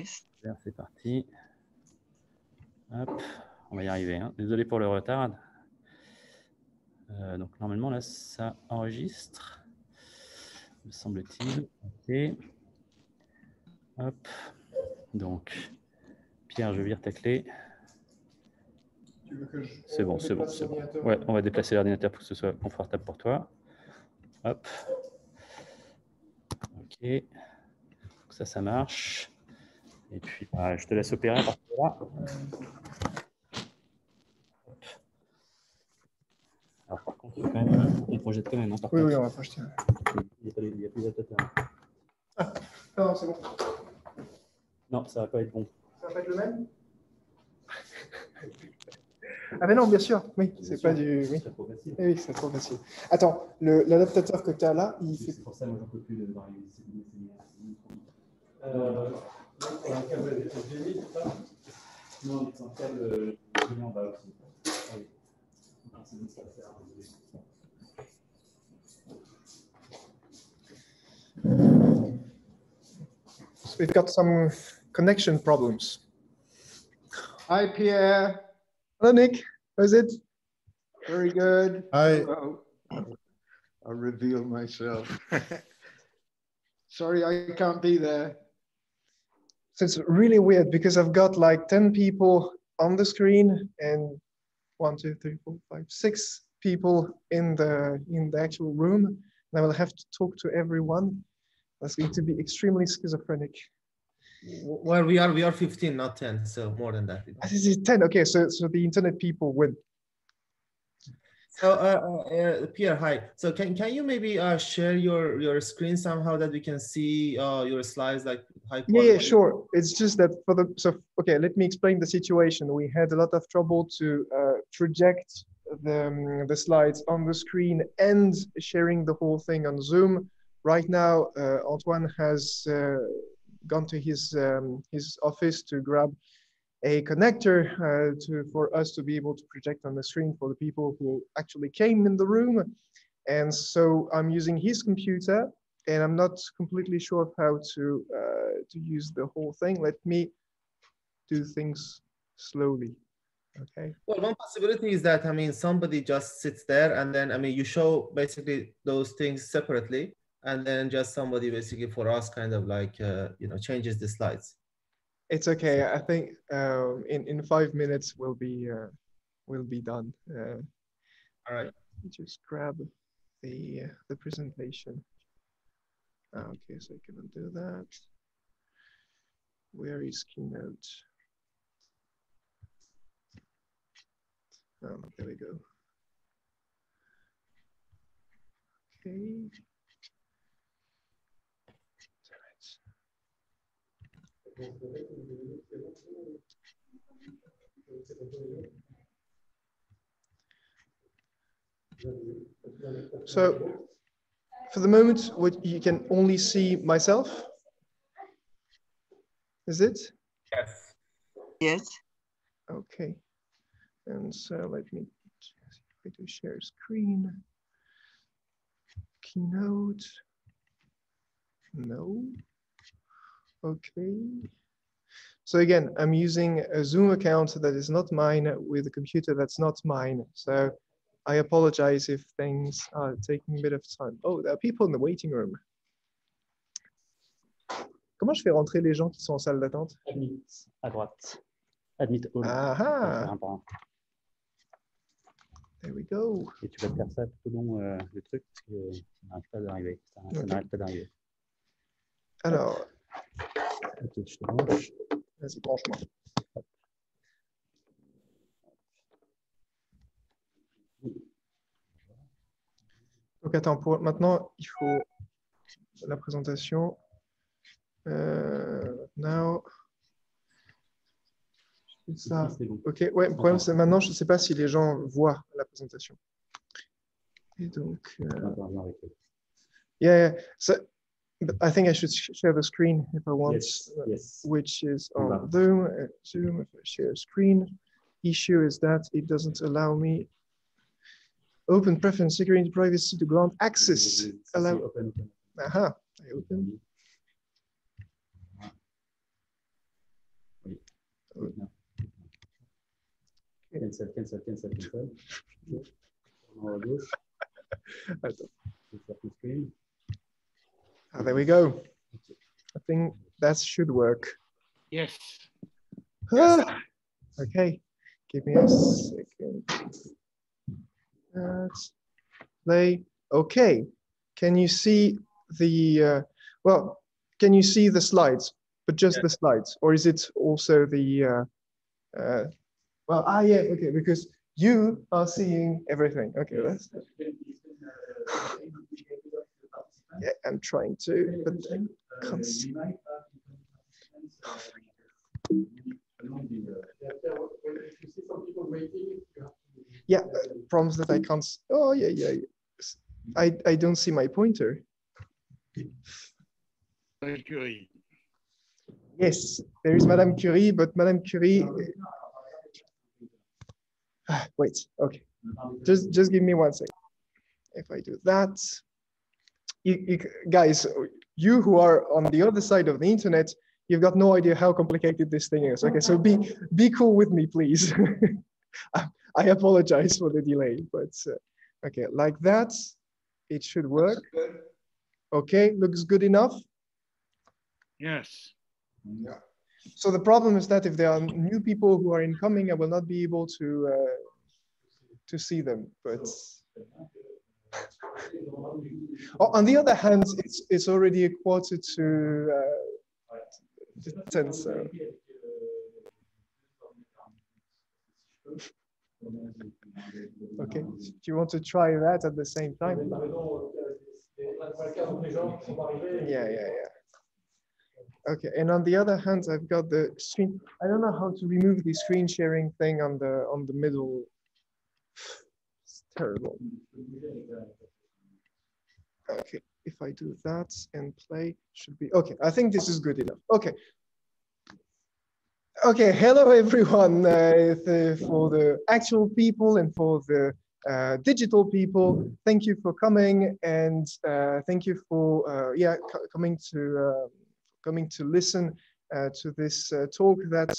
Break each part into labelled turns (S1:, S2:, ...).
S1: C'est parti. Hop, on va y arriver. Hein. Désolé pour le retard. Donc normalement là, ça enregistre, me semble-t-il. Ok. Hop. Donc, Pierre, je vire ta clé. C'est bon, c'est bon, c'est bon. Ouais, on va déplacer l'ordinateur pour que ce soit confortable pour toi. Hop. Ok. Donc ça marche. Et puis, bah, je te laisse opérer à partir de là. Alors, par contre, on projette quand même. Hein,
S2: oui, oui, on va projeter.
S1: Il n'y a plus d'adaptateur.
S2: Ah, non, c'est bon.
S1: Non, ça ne va pas être bon.
S2: Ça va pas être le même? Ah ben non, bien sûr, oui, c'est pas du... Oui, c'est trop facile. Oui, c'est trop facile. Attends, l'adaptateur que tu as là, il fait...
S1: C'est pour ça, moi, j'en peux plus de varier.
S2: Un câble HDMI, c'est ça?
S1: Non, c'est un câble en bas aussi. Ah oui. C'est bon, ça va faire.
S2: We've got some connection problems.
S3: Hi, Pierre.
S2: Hello, Nick. How's it?
S3: Very good.
S2: Hi.
S3: Hello. I'll reveal myself. Sorry, I can't be there.
S2: So it's really weird because I've got like 10 people on the screen and 1, 2, 3, 4, 5, 6 people in the actual room. And I will have to talk to everyone. That's going to be extremely schizophrenic.
S4: Well, we are 15, not 10, so more than that.
S2: This is 10. Okay, so the internet people win.
S4: So Pierre, hi. So can you maybe share your screen somehow that we can see your slides like high quality?
S2: Yeah, sure. It's just that okay, let me explain the situation. We had a lot of trouble to project the slides on the screen and sharing the whole thing on Zoom. Right now, Antoine has gone to his office to grab a connector for us to be able to project on the screen for the people who actually came in the room. And so I'm using his computer, and I'm not completely sure of how to use the whole thing. Let me do things slowly. Okay.
S4: Well, one possibility is that, I mean, somebody just sits there and then, I mean, you show basically those things separately, and then just somebody basically for us kind of like, you know, changes the slides.
S2: It's okay. I think in 5 minutes we'll be done.
S4: All right.
S2: Just grab the presentation. Okay, so I can do that. Where is Keynote? There we go. Okay. So for the moment, what you can only see myself. Is it?
S4: Yes.
S5: Yes.
S2: Okay. And so let me try to share screen. Keynote. No. Okay. So again, I'm using a Zoom account that is not mine with a computer that's not mine. So I apologize if things are taking a bit of time. Oh, there are people in the waiting room. Comment je fais rentrer les gens qui sont en salle d'attente?
S1: Admit à droite. Admit all.
S2: Ah. There we go.
S1: Et tu vas faire ça tout au long du truc parce que ça n'arrête pas d'arriver. Ça n'arrête pas d'arriver.
S2: Alors.
S1: Ok, je te branche.
S2: Vas-y, branche-moi. Donc attends, maintenant, il faut la présentation. Now. Ça. Ok, ouais, le problème c'est maintenant, je ne sais pas si les gens voient la présentation. Et donc. Yeah, so I think I should share the screen if I want,
S1: yes.
S2: Which is on Zoom. Zoom, if I share screen. Issue is that it doesn't allow me open preference, security, privacy to grant access. Allow. Aha, I open.
S1: cancel, cancel, cancel, cancel. Okay. En haut à gauche.
S2: Attends.
S1: Je vais faire full screen.
S2: Ah, there we go. I think that should work.
S3: Yes.
S2: Ah, okay, give me a second. Let's play. Okay, can you see the, well, can you see the slides, but just the slides, or is it also the, well, yeah, okay, because you are seeing everything. Okay, that's, yeah, I'm trying to, but I can't see. Yeah, problems that I can't. Oh, yeah, yeah. I don't see my pointer.
S3: Curie.
S2: Yes, there is Madame Curie, but Madame Curie. Wait, okay. Just give me 1 second. If I do that, guys, you who are on the other side of the internet, you've got no idea how complicated this thing is. Okay, so be cool with me, please. I apologize for the delay, but okay, like that, it should work. Okay, looks good enough.
S3: Yes.
S2: Yeah. So the problem is that if there are new people who are incoming, I will not be able to see them. But on the other hand, it's already a quarter to 10. So. Okay, do you want to try that at the same time? Yeah. Okay, and on the other hand, I've got the screen. I don't know how to remove the screen sharing thing on the middle. It's terrible. Okay, if I do that and play, should be okay. I think this is good enough. Okay. Okay, hello everyone. For the actual people and for the digital people, thank you for coming, and thank you for coming to listen to this talk that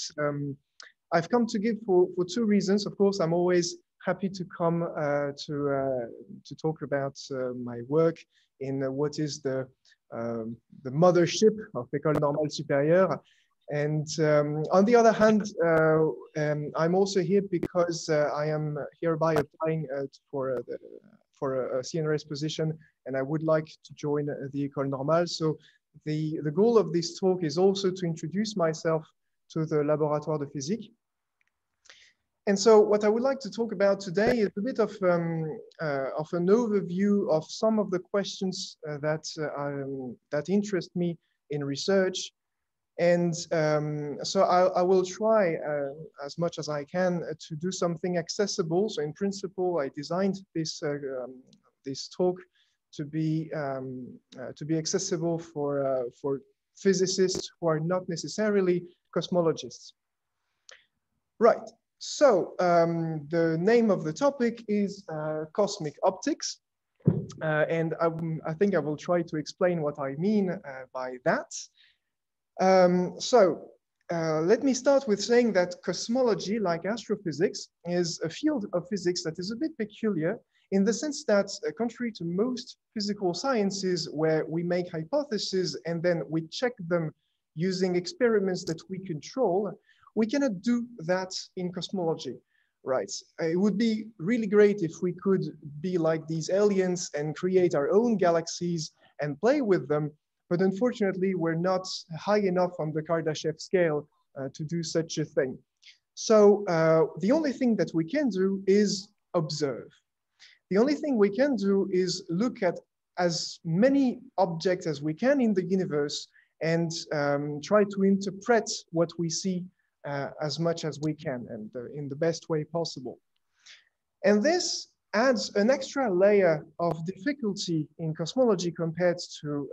S2: I've come to give for 2 reasons. Of course, I'm always happy to come to talk about my work in what is the mothership of Ecole normale supérieure. And on the other hand, I'm also here because I am hereby applying for a CNRS position, and I would like to join the Ecole normale. So the goal of this talk is also to introduce myself to the Laboratoire de Physique. And so what I would like to talk about today is a bit of an overview of some of the questions that interest me in research. And so I will try as much as I can to do something accessible. So in principle, I designed this talk to be accessible for physicists who are not necessarily cosmologists. Right. So the name of the topic is cosmic optics, and I think I will try to explain what I mean by that. Let me start with saying that cosmology, like astrophysics, is a field of physics that is a bit peculiar in the sense that, contrary to most physical sciences where we make hypotheses and then we check them using experiments that we control, we cannot do that in cosmology, right? It would be really great if we could be like these aliens and create our own galaxies and play with them. But unfortunately, we're not high enough on the Kardashev scale to do such a thing. So the only thing that we can do is observe. The only thing we can do is look at as many objects as we can in the universe and try to interpret what we see as much as we can and in the best way possible. And this adds an extra layer of difficulty in cosmology compared to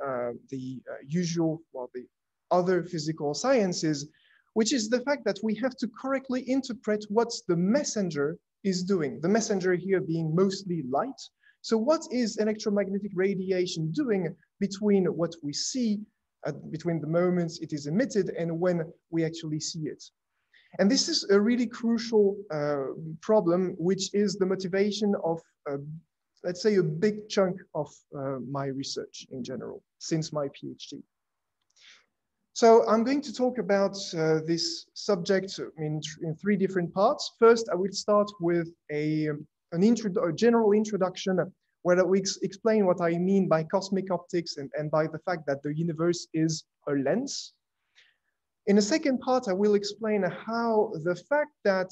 S2: the usual, well, the other physical sciences, which is the fact that we have to correctly interpret what the messenger is doing. The messenger here being mostly light. So what is electromagnetic radiation doing between what we see, between the moments it is emitted and when we actually see it? And this is a really crucial problem, which is the motivation of, let's say, a big chunk of my research in general, since my PhD. So I'm going to talk about this subject in three different parts. First, I will start with a general introduction where we explain what I mean by cosmic optics and by the fact that the universe is a lens. In the second part, I will explain how the fact that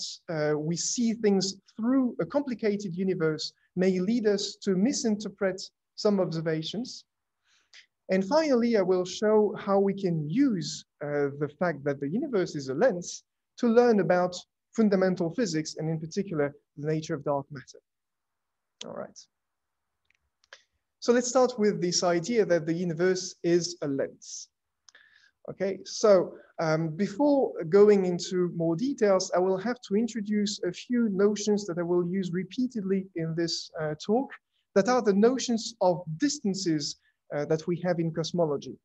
S2: we see things through a complicated universe may lead us to misinterpret some observations. And finally, I will show how we can use the fact that the universe is a lens to learn about fundamental physics, and in particular, the nature of dark matter. All right. So let's start with this idea that the universe is a lens. Okay, so before going into more details, I will have to introduce a few notions that I will use repeatedly in this talk, that are the notions of distances that we have in cosmology,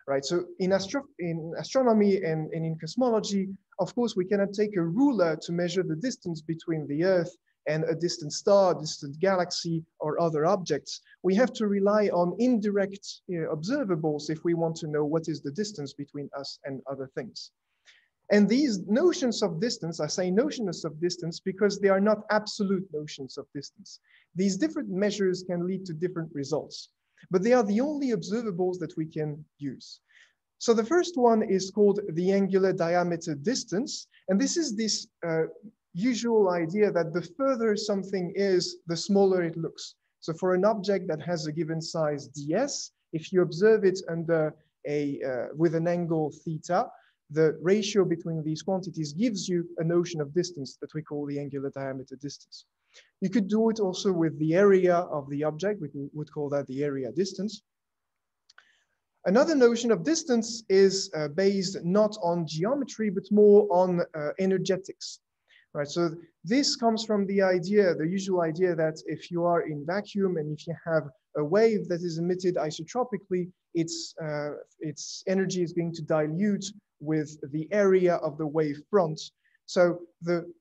S2: right? So in astronomy and in cosmology, of course, we cannot take a ruler to measure the distance between the Earth and a distant star, distant galaxy, or other objects. We have to rely on indirect observables if we want to know what is the distance between us and other things. And these notions of distance, I say notions of distance because they are not absolute notions of distance. These different measures can lead to different results, but they are the only observables that we can use. So the first one is called the angular diameter distance. And this is this usual idea that the further something is, the smaller it looks. So for an object that has a given size ds, if you observe it under with an angle theta, the ratio between these quantities gives you a notion of distance that we call the angular diameter distance. You could do it also with the area of the object. We would call that the area distance. Another notion of distance is based not on geometry, but more on energetics. Right, so this comes from the idea, the usual idea that if you are in vacuum and if you have a wave that is emitted isotropically, its energy is going to dilute with the area of the wave front. So the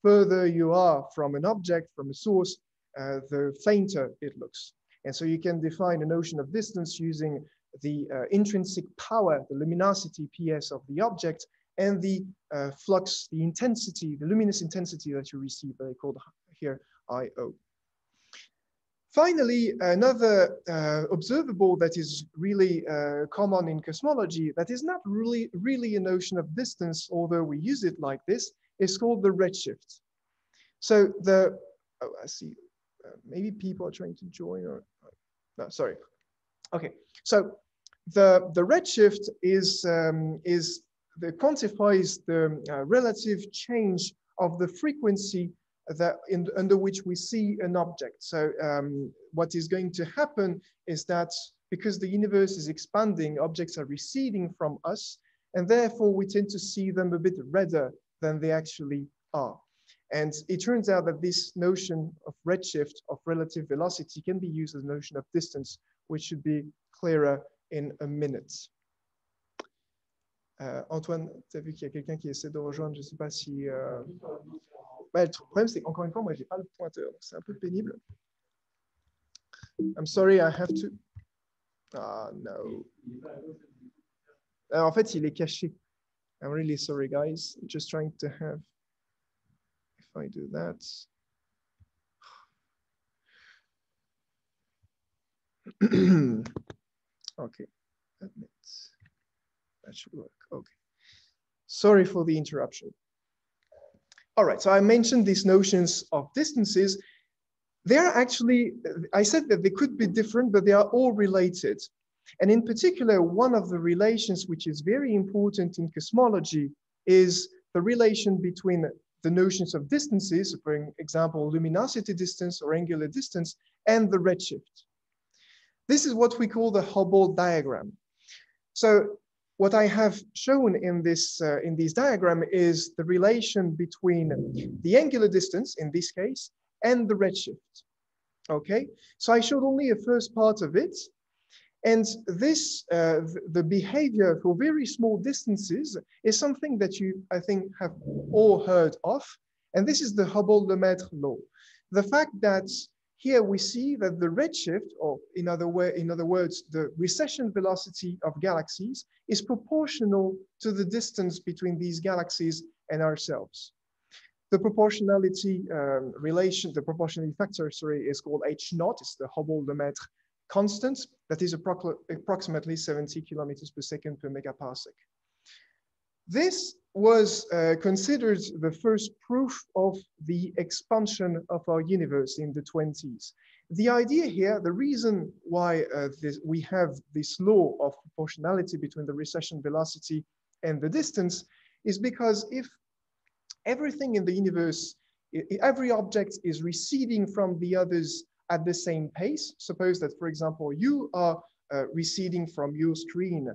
S2: further you are from an object, from a source, the fainter it looks. And so you can define a notion of distance using the intrinsic power, the luminosity PS of the object, and the flux, the intensity, the luminous intensity that you receive, that I called here IO. Finally, another observable that is really common in cosmology, that is not really a notion of distance, although we use it like this, is called the redshift. So I see, maybe people are trying to join, or no, sorry. Okay, so the redshift is quantifies the relative change of the frequency that under which we see an object. So what is going to happen is that because the universe is expanding, objects are receding from us, and therefore we tend to see them a bit redder than they actually are. And it turns out that this notion of redshift, of relative velocity, can be used as a notion of distance, which should be clearer in a minute. Antoine, tu as vu qu'il y a quelqu'un qui essaie de rejoindre, je ne sais pas si... Bah, le problème, c'est qu'encore une fois, moi, je n'ai pas le pointeur. C'est un peu pénible. I'm sorry, I have to... Ah, no. En fait, il est caché. I'm really sorry, guys. I'm just trying to have... If I do that... Okay. That should work. Okay. Sorry for the interruption. All right, so I mentioned these notions of distances. They're actually, I said that they could be different, but they are all related. And in particular, one of the relations which is very important in cosmology is the relation between the notions of distances, for example, luminosity distance or angular distance, and the redshift. This is what we call the Hubble diagram. So what I have shown in this diagram is the relation between the angular distance, in this case, and the redshift. Okay, so I showed only a first part of it. And this, the behavior for very small distances is something that you, I think, have all heard of. And this is the Hubble-Lemaitre law. The fact that here we see that the redshift, or in other words, the recession velocity of galaxies is proportional to the distance between these galaxies and ourselves. The proportionality the proportionality factor, sorry, is called H0. It's the Hubble-Lemaitre constant that is approximately 70 kilometers per second per megaparsec. This was considered the first proof of the expansion of our universe in the 20s. The idea here, the reason why we have this law of proportionality between the recession velocity and the distance is because if everything in the universe, every object is receding from the others at the same pace. Suppose that, for example, you are receding from your screen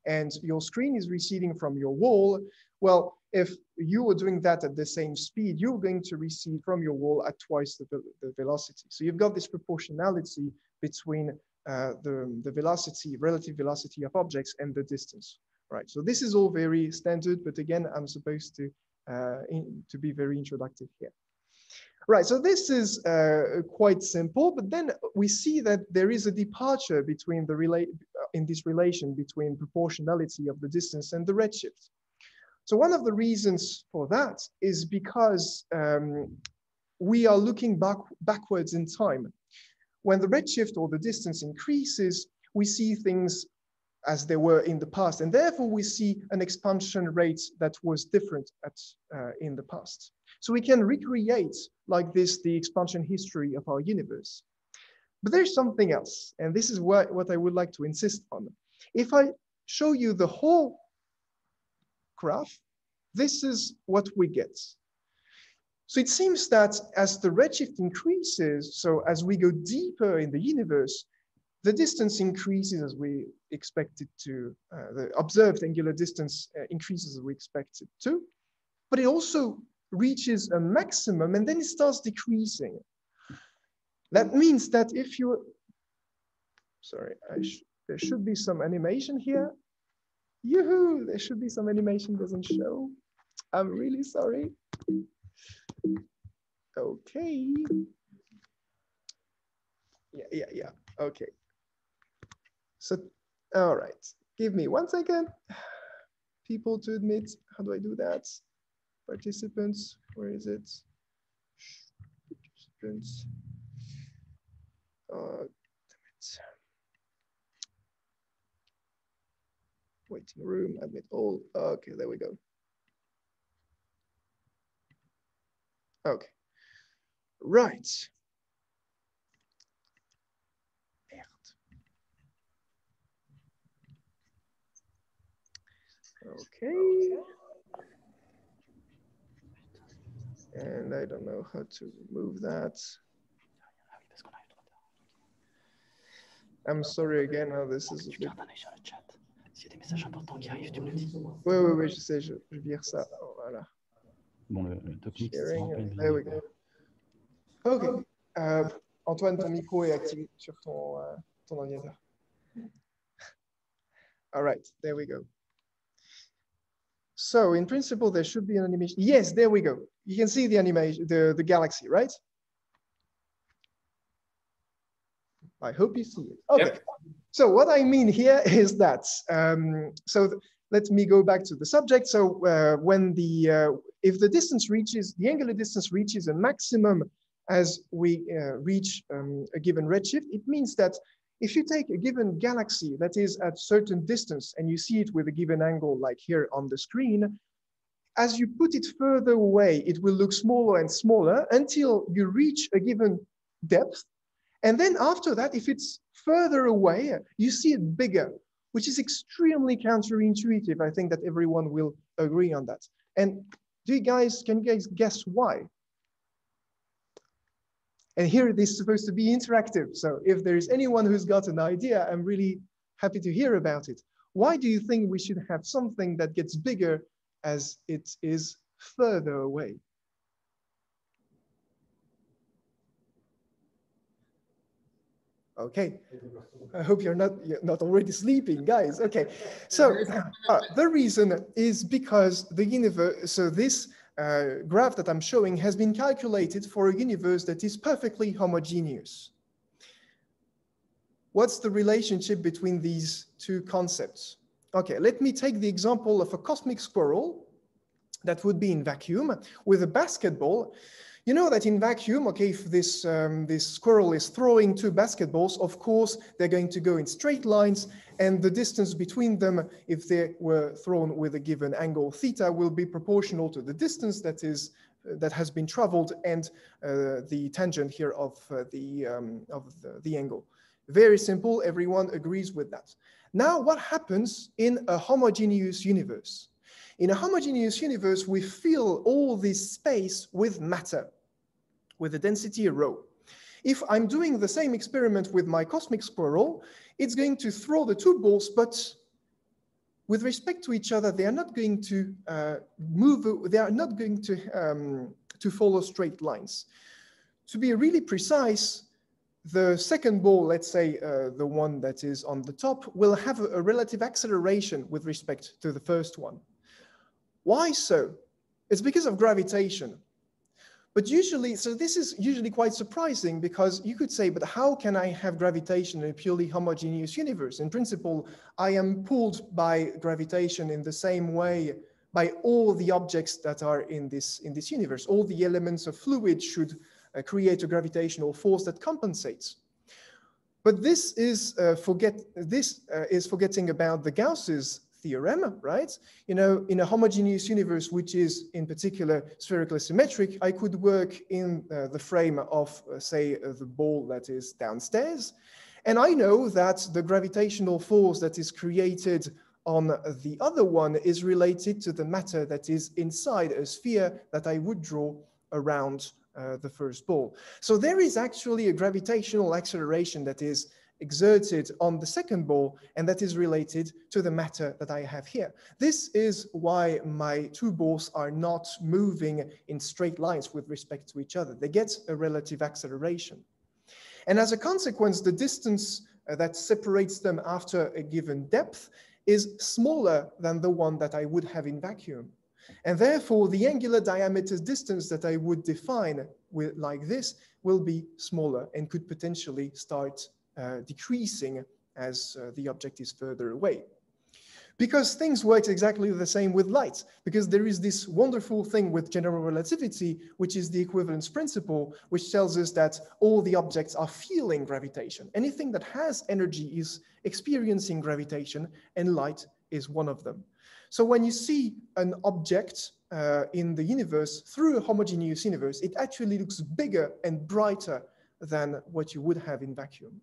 S2: and your screen is receding from your wall. Well, if you are doing that at the same speed, you're going to recede from your wall at twice the velocity. So you've got this proportionality between the velocity, relative velocity of objects and the distance, right? So this is all very standard, but again, I'm supposed to be very introductive here. Right, so this is quite simple, but then we see that there is a departure between in this relation between proportionality of the distance and the redshift. So one of the reasons for that is because we are looking backwards in time. When the redshift or the distance increases, we see things as they were in the past, and therefore we see an expansion rate that was different in the past. So we can recreate like this the expansion history of our universe. But there's something else, and this is what I would like to insist on. If I show you the whole graph, this is what we get. So it seems that as the redshift increases, so as we go deeper in the universe, the distance increases as we expect it to, the observed angular distance increases as we expect it to, but it also reaches a maximum and then it starts decreasing. That means that if you, sorry, there should be some animation here. Yoo-hoo, there should be some animation, doesn't show. I'm really sorry. Okay. Yeah, okay. So, all right, give me 1 second. People to admit, how do I do that? Participants, where is it? Participants. Damn it. Waiting room, admit all. Okay, there we go. Okay, right. Okay. And I don't know how to remove that. I'm sorry again, how this is a bit... Oui, je sais, je vire ça. Oh, voilà.
S5: Bon, le topic,
S2: Sharing, there we go. OK. Antoine, ton micro est activé sur ton ordinateur. All right, there we go. So in principle, there should be an animation. Yes, there we go. You can see the animation, the galaxy, right? I hope you see it. Okay. Yep. So what I mean here is that, let me go back to the subject. So when if the distance reaches, the angular distance reaches a maximum as we reach a given redshift, it means that if you take a given galaxy that is at a certain distance and you see it with a given angle like here on the screen, as you put it further away, it will look smaller and smaller until you reach a given depth. And then after that, if it's further away, you see it bigger, which is extremely counterintuitive. I think that everyone will agree on that. And can you guys guess why? And here it is supposed to be interactive. So if there's anyone who's got an idea, I'm really happy to hear about it. Why do you think we should have something that gets bigger as it is further away? Okay, I hope you're not already sleeping, guys. Okay, so the reason is because the universe, so this graph that I'm showing has been calculated for a universe that is perfectly homogeneous. What's the relationship between these two concepts? Okay, let me take the example of a cosmic squirrel that would be in vacuum with a basketball. You know that in vacuum, okay, if this squirrel is throwing two basketballs, of course, they're going to go in straight lines, and the distance between them, if they were thrown with a given angle theta, will be proportional to the distance that has been traveled and the tangent here of the angle. Very simple, everyone agrees with that. Now, what happens in a homogeneous universe? In a homogeneous universe, we fill all this space with matter, with a density rho. If I'm doing the same experiment with my cosmic squirrel, it's going to throw the two balls, but with respect to each other, they are not going to move, they are not going to follow straight lines. To be really precise, the second ball, let's say the one that is on the top, will have a relative acceleration with respect to the first one. Why so? It's because of gravitation. But usually, so this is usually quite surprising because you could say, but how can I have gravitation in a purely homogeneous universe? In principle, I am pulled by gravitation in the same way by all the objects that are in this universe. All the elements of fluid should create a gravitational force that compensates. But this is forgetting about the Gauss's theorem, right? You know, in a homogeneous universe, which is in particular spherically symmetric, I could work in the frame of, say, the ball that is downstairs. And I know that the gravitational force that is created on the other one is related to the matter that is inside a sphere that I would draw around the first ball. So there is actually a gravitational acceleration that is exerted on the second ball, and that is related to the matter that I have here. This is why my two balls are not moving in straight lines with respect to each other. They get a relative acceleration. And as a consequence, the distance that separates them after a given depth is smaller than the one that I would have in vacuum. And therefore, the angular diameter distance that I would define with, like this will be smaller and could potentially start decreasing as the object is further away. Because things work exactly the same with light, because there is this wonderful thing with general relativity, which is the equivalence principle, which tells us that all the objects are feeling gravitation. Anything that has energy is experiencing gravitation, and light is one of them. So when you see an object in the universe through a homogeneous universe, it actually looks bigger and brighter than what you would have in vacuum.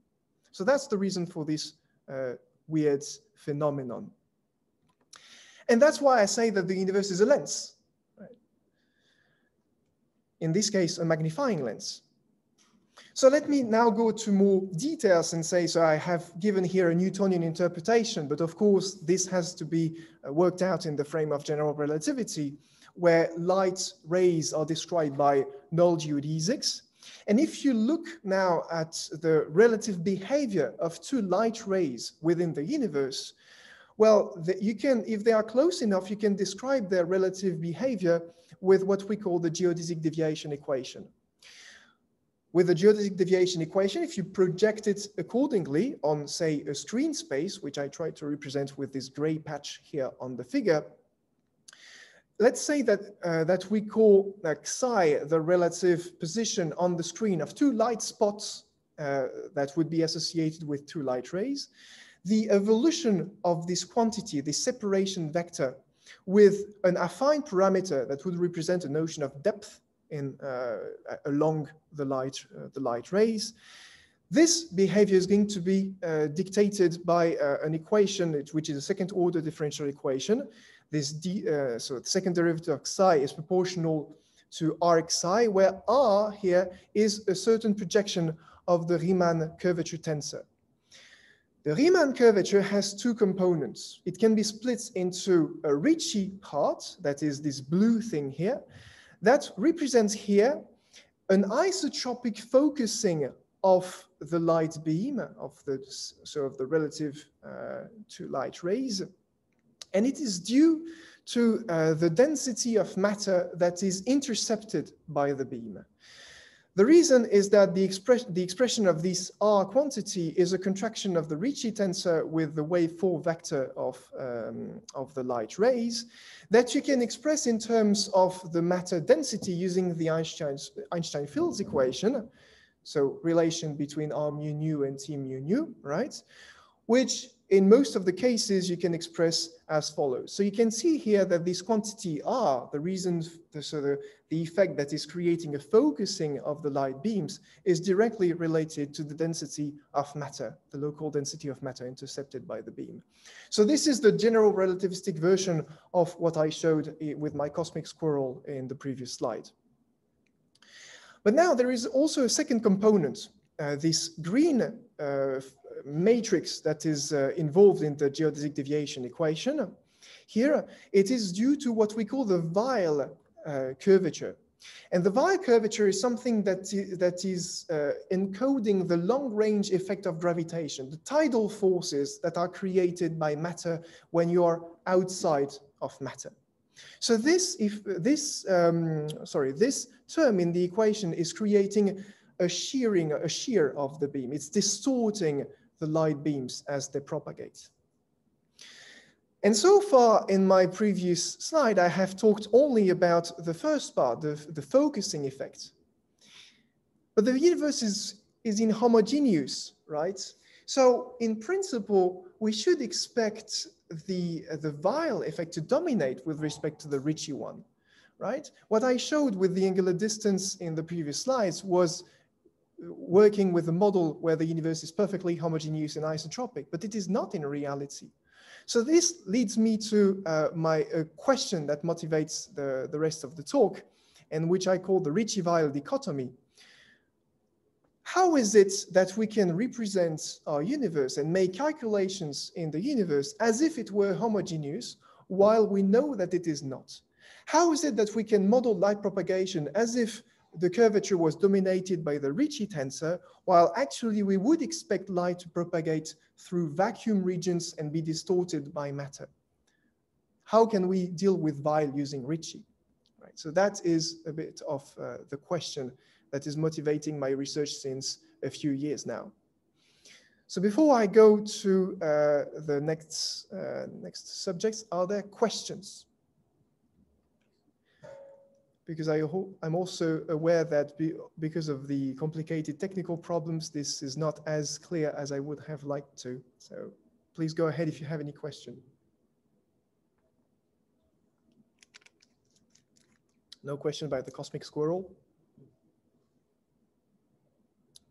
S2: So that's the reason for this weird phenomenon. And that's why I say that the universe is a lens. Right? In this case, a magnifying lens. So let me now go to more details and say, so I have given here a Newtonian interpretation, but of course, this has to be worked out in the frame of general relativity, where light rays are described by null geodesics. And if you look now at the relative behavior of two light rays within the universe, well, you can, if they are close enough, you can describe their relative behavior with what we call the geodesic deviation equation. With the geodesic deviation equation, if you project it accordingly on, say, a screen space, which I try to represent with this gray patch here on the figure, let's say that, that we call psi the relative position on the screen of two light spots that would be associated with two light rays. The evolution of this quantity, this separation vector, with an affine parameter that would represent a notion of depth in, along the light rays. This behavior is going to be dictated by an equation which is a second order differential equation. This so the second derivative of psi is proportional to r psi, where r here is a certain projection of the Riemann curvature tensor. The Riemann curvature has two components. It can be split into a Ricci part, that is this blue thing here, that represents here an isotropic focusing of the light beam, of the relative to light rays. And it is due to the density of matter that is intercepted by the beam. The reason is that the expression of this R quantity is a contraction of the Ricci tensor with the wave 4 vector of the light rays that you can express in terms of the matter density using the Einstein fields equation. So relation between R mu nu and T mu nu, right? Which in most of the cases you can express as follows. So you can see here that this quantity R, the reason, the effect that is creating a focusing of the light beams is directly related to the density of matter, the local density of matter intercepted by the beam. So this is the general relativistic version of what I showed with my cosmic squirrel in the previous slide. But now there is also a second component, this green matrix that is involved in the geodesic deviation equation. Here, it is due to what we call the Weyl curvature. And the Weyl curvature is something that is encoding the long-range effect of gravitation, the tidal forces that are created by matter when you are outside of matter. So this term in the equation is creating a shear of the beam. It's distorting the light beams as they propagate. And so far in my previous slide, I have talked only about the first part, the focusing effect. But the universe is inhomogeneous, right? So in principle, we should expect the Weyl effect to dominate with respect to the Ricci one, right? What I showed with the angular distance in the previous slides was working with a model where the universe is perfectly homogeneous and isotropic, but it is not in reality. So this leads me to my question that motivates the rest of the talk, and which I call the Ricci-Weyl dichotomy. How is it that we can represent our universe and make calculations in the universe as if it were homogeneous, while we know that it is not? How is it that we can model light propagation as if the curvature was dominated by the Ricci tensor, while actually we would expect light to propagate through vacuum regions and be distorted by matter? How can we deal with Weyl using Ricci? Right, so that is a bit of the question that is motivating my research since a few years now. So before I go to the next subjects, are there questions? Because I'm also aware that because of the complicated technical problems, this is not as clear as I would have liked to. So please go ahead if you have any question. No question about the cosmic squirrel?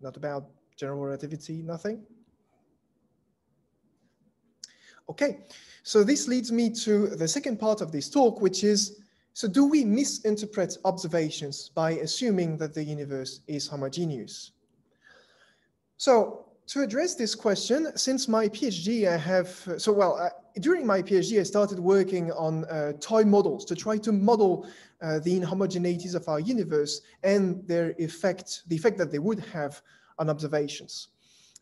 S2: Not about general relativity, nothing? Okay, so this leads me to the second part of this talk, which is, so do we misinterpret observations by assuming that the universe is homogeneous? So to address this question, since my PhD, I have, during my PhD, I started working on toy models to try to model the inhomogeneities of our universe and their effect, the effect that they would have on observations.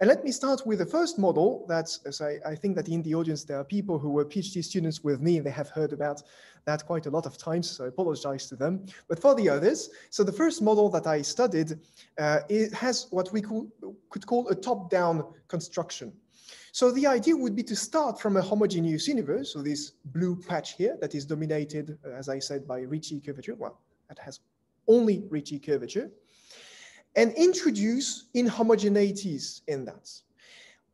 S2: And let me start with the first model. That's, as I think that in the audience, there are people who were PhD students with me. They have heard about that quite a lot of times, so I apologize to them. But for the others, so the first model that I studied, it has what we could call a top-down construction. So the idea would be to start from a homogeneous universe, so this blue patch here that is dominated, as I said, by Ricci curvature. Well, that has only Ricci curvature, and introduce inhomogeneities in that.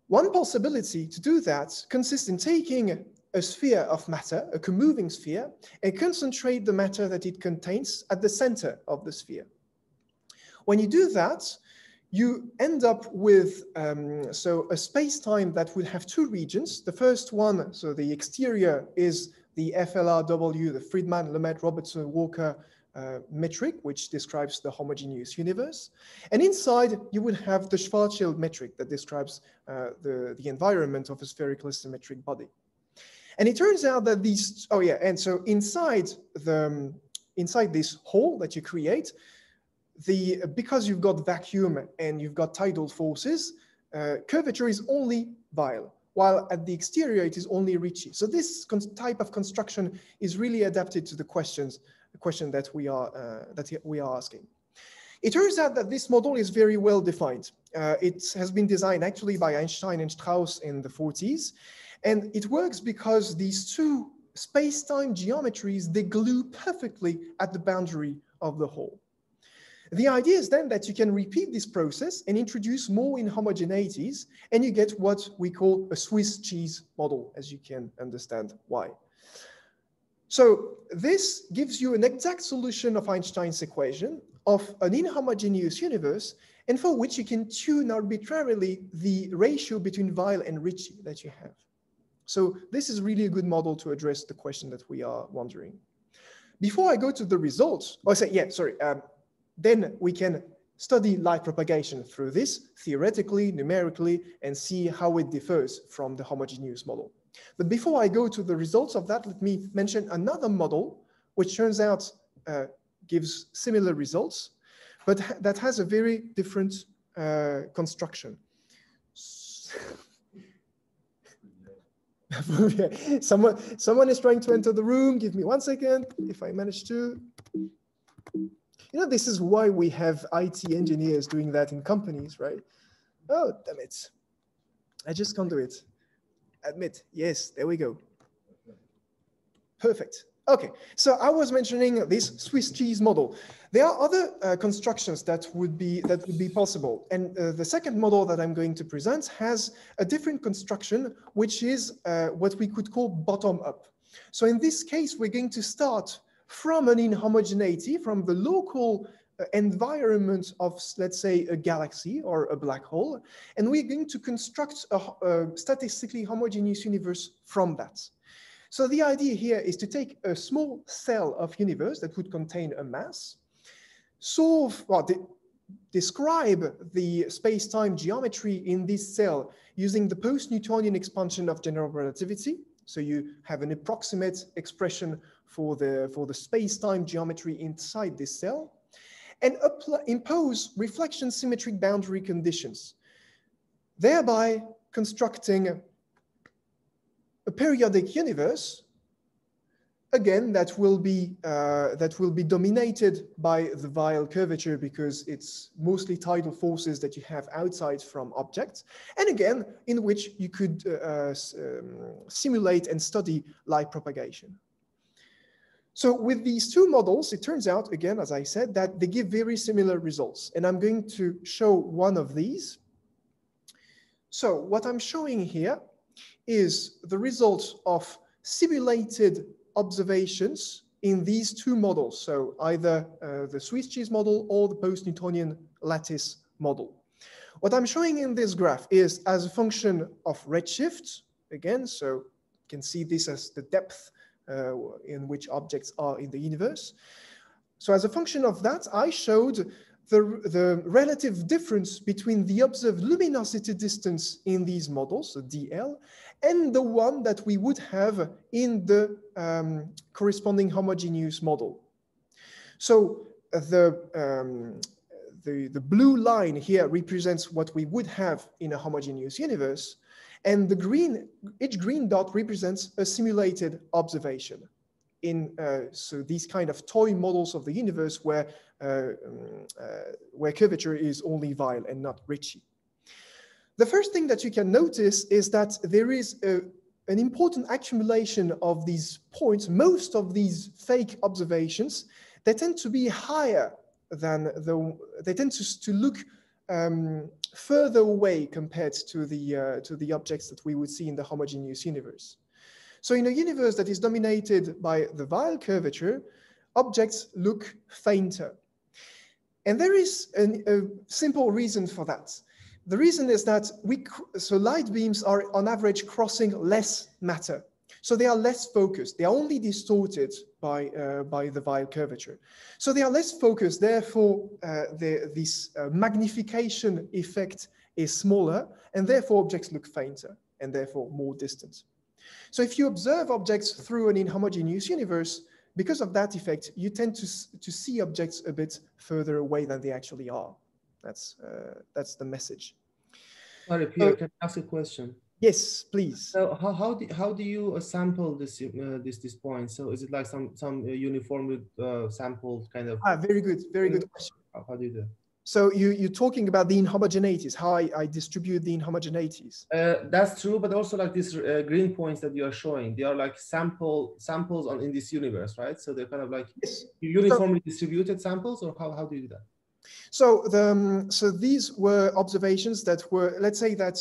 S2: One possibility to do that consists in taking a sphere of matter, a co-moving sphere, and concentrate the matter that it contains at the center of the sphere. When you do that, you end up with a space-time that would have two regions. The first one, so the exterior, is the FLRW, the Friedman, Lemaitre, Robertson, Walker metric, which describes the homogeneous universe. And inside, you would have the Schwarzschild metric that describes the environment of a spherical symmetric body. And it turns out that these, and so inside this hole that you create, because you've got vacuum and you've got tidal forces, curvature is only Weyl, while at the exterior it is only Ricci. So this type of construction is really adapted to the question that we are asking. It turns out that this model is very well defined. It has been designed actually by Einstein and Strauss in the 40s, and it works because these two space-time geometries, they glue perfectly at the boundary of the whole. The idea is then that you can repeat this process and introduce more inhomogeneities, and you get what we call a Swiss cheese model, as you can understand why. So this gives you an exact solution of Einstein's equation of an inhomogeneous universe, and for which you can tune arbitrarily the ratio between Weyl and Ricci that you have. So this is really a good model to address the question that we are wondering. Before I go to the results, then we can study light propagation through this theoretically, numerically, and see how it differs from the homogeneous model. But before I go to the results of that, let me mention another model, which turns out gives similar results, but that has a very different construction. Someone is trying to enter the room. Give me 1 second, if I manage to. You know, this is why we have IT engineers doing that in companies, right? Oh, damn it. I just can't do it. Admit, yes, there we go. Perfect. Okay, so I was mentioning this Swiss cheese model. There are other constructions that would be possible, and the second model that I'm going to present has a different construction, which is what we could call bottom-up. So in this case, we're going to start from an inhomogeneity, from the local environment of, let's say, a galaxy or a black hole, and we're going to construct a statistically homogeneous universe from that. So the idea here is to take a small cell of universe that would contain a mass, describe the space-time geometry in this cell using the post-Newtonian expansion of general relativity. So you have an approximate expression for the space-time geometry inside this cell, and impose reflection symmetric boundary conditions, thereby constructing a periodic universe, again, that will be dominated by the Weyl curvature because it's mostly tidal forces that you have outside from objects, and again, in which you could simulate and study light propagation. So with these two models, it turns out, again, as I said, that they give very similar results, and I'm going to show one of these. So what I'm showing here is the result of simulated observations in these two models, so either the Swiss cheese model or the post-Newtonian lattice model. What I'm showing in this graph is as a function of redshift, again, so you can see this as the depth in which objects are in the universe. So as a function of that, I showed the relative difference between the observed luminosity distance in these models, so DL, and the one that we would have in the corresponding homogeneous model. So the blue line here represents what we would have in a homogeneous universe, and each green dot represents a simulated observation in so these kind of toy models of the universe where curvature is only Weyl and not Ricci. The first thing that you can notice is that there is an important accumulation of these points. Most of these fake observations, they tend to be higher than they tend to look further away compared to the objects that we would see in the homogeneous universe. So in a universe that is dominated by the Weyl curvature, objects look fainter. And there is a simple reason for that. The reason is that light beams are on average crossing less matter. So they are less focused. They are only distorted by the Weyl curvature. So they are less focused. Therefore, this magnification effect is smaller, and therefore objects look fainter and therefore more distant. So if you observe objects through an inhomogeneous universe, because of that effect, you tend to see objects a bit further away than they actually are. That's the message.
S4: Sorry, Pierre, can I ask a question?
S2: Yes, please.
S4: So how do you sample this point? So is it like some uniformly sampled kind of?
S2: Very good question.
S4: How do you do?
S2: So you're talking about the inhomogeneities, how I distribute the inhomogeneities.
S4: That's true, but also like these green points that you are showing, they are like samples in this universe, right? So they're kind of like uniformly distributed samples, or how do you do that?
S2: So so these were observations that were, let's say that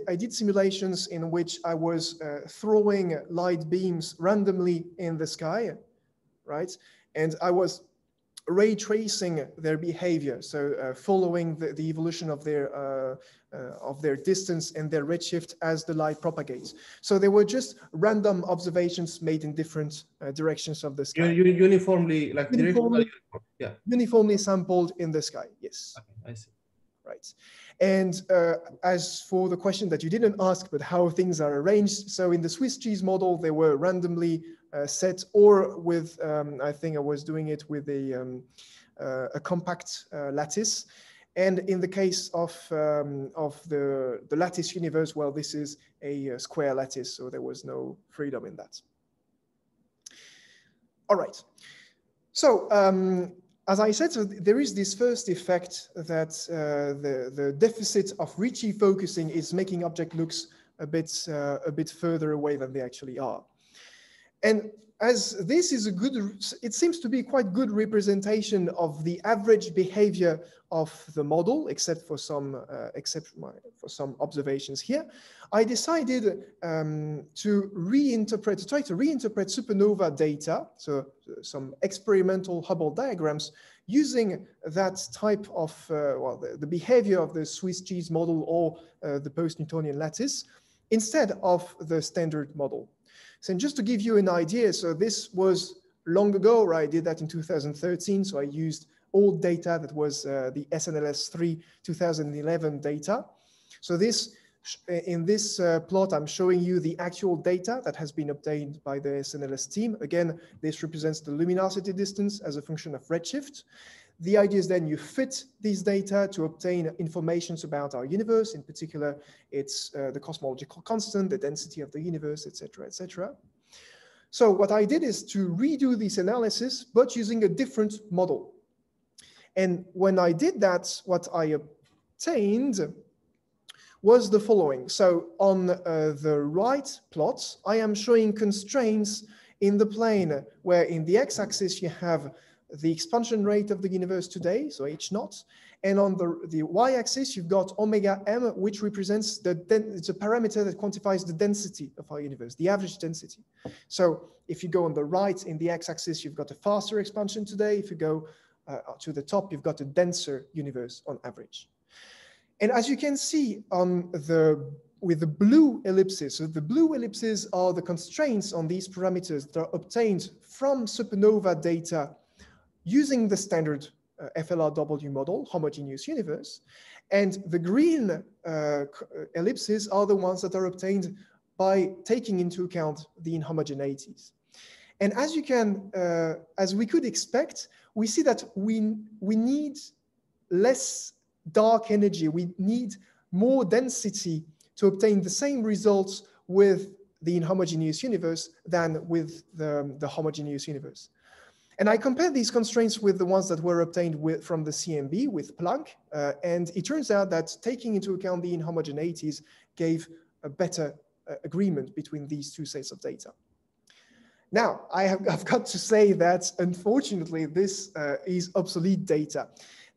S2: I did simulations in which I was throwing light beams randomly in the sky, right? And I was ray tracing their behavior, so following the evolution of their distance and their redshift as the light propagates. So they were just random observations made in different directions of the sky.
S4: Uniformly, like
S2: uniformly sampled in the sky. Yes.
S4: Okay, I see.
S2: Right. And as for the question that you didn't ask, but how things are arranged, so in the Swiss cheese model, they were randomly set, or with, I think I was doing it with a compact lattice. And in the case of the lattice universe, well, this is a square lattice, so there was no freedom in that. All right. So as I said, so there is this first effect that the deficit of Ricci focusing is making object looks a bit further away than they actually are. And as this is it seems to be quite good representation of the average behavior of the model, except for some observations here, I decided to try to reinterpret supernova data, so some experimental Hubble diagrams, using that type of the behavior of the Swiss cheese model or the post-Newtonian lattice, instead of the standard model. So just to give you an idea, so this was long ago, right? I did that in 2013. So I used old data that was the SNLS3 2011 data. So in this plot, I'm showing you the actual data that has been obtained by the SNLS team. Again, this represents the luminosity distance as a function of redshift. The idea is then you fit these data to obtain information about our universe. In particular, it's the cosmological constant, the density of the universe, etc., etc. So what I did is to redo this analysis, but using a different model. And when I did that, what I obtained was the following. So on the right plot, I am showing constraints in the plane where in the x-axis you have the expansion rate of the universe today, so h0, and on the y-axis you've got omega m, which represents it's a parameter that quantifies the density of our universe, the average density. So if you go on the right in the x-axis, you've got a faster expansion today. If you go to the top, you've got a denser universe on average. And as you can see with the blue ellipses, so the blue ellipses are the constraints on these parameters that are obtained from supernova data using the standard FLRW model, homogeneous universe. And the green ellipses are the ones that are obtained by taking into account the inhomogeneities. And as we could expect, we see that we need less dark energy. We need more density to obtain the same results with the inhomogeneous universe than with the homogeneous universe. And I compared these constraints with the ones that were obtained from the CMB with Planck, and it turns out that taking into account the inhomogeneities gave a better agreement between these two sets of data. Now, I've got to say that unfortunately this is obsolete data.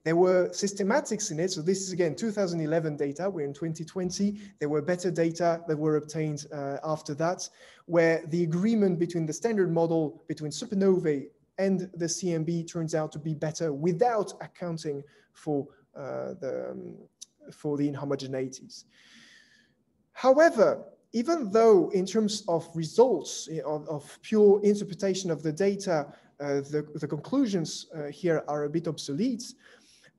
S2: There were systematics in it, so this is again 2011 data, we're in 2020. There were better data that were obtained after that, where the agreement between the standard model, between supernovae and the CMB turns out to be better without accounting for the inhomogeneities. However, even though in terms of results, of pure interpretation of the data, the conclusions here are a bit obsolete,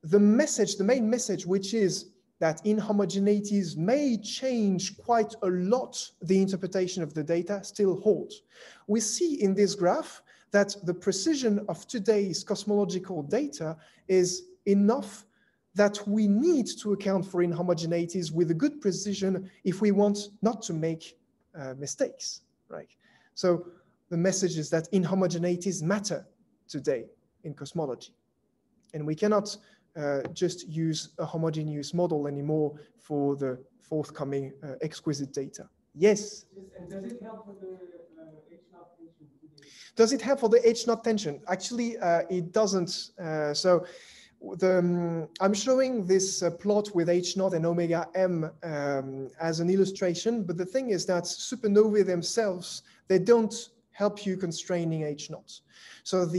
S2: the main message, which is that inhomogeneities may change quite a lot the interpretation of the data, still holds. We see in this graph that the precision of today's cosmological data is enough that we need to account for inhomogeneities with a good precision if we want not to make mistakes, right? So the message is that inhomogeneities matter today in cosmology. And we cannot just use a homogeneous model anymore for the forthcoming exquisite data. Yes?
S1: And does it help with the H-naught tension?
S2: Does it help for the H-naught tension? Actually, it doesn't. I'm showing this plot with H-naught and omega m as an illustration, but the thing is that supernovae themselves, they don't help you constraining H-naught. So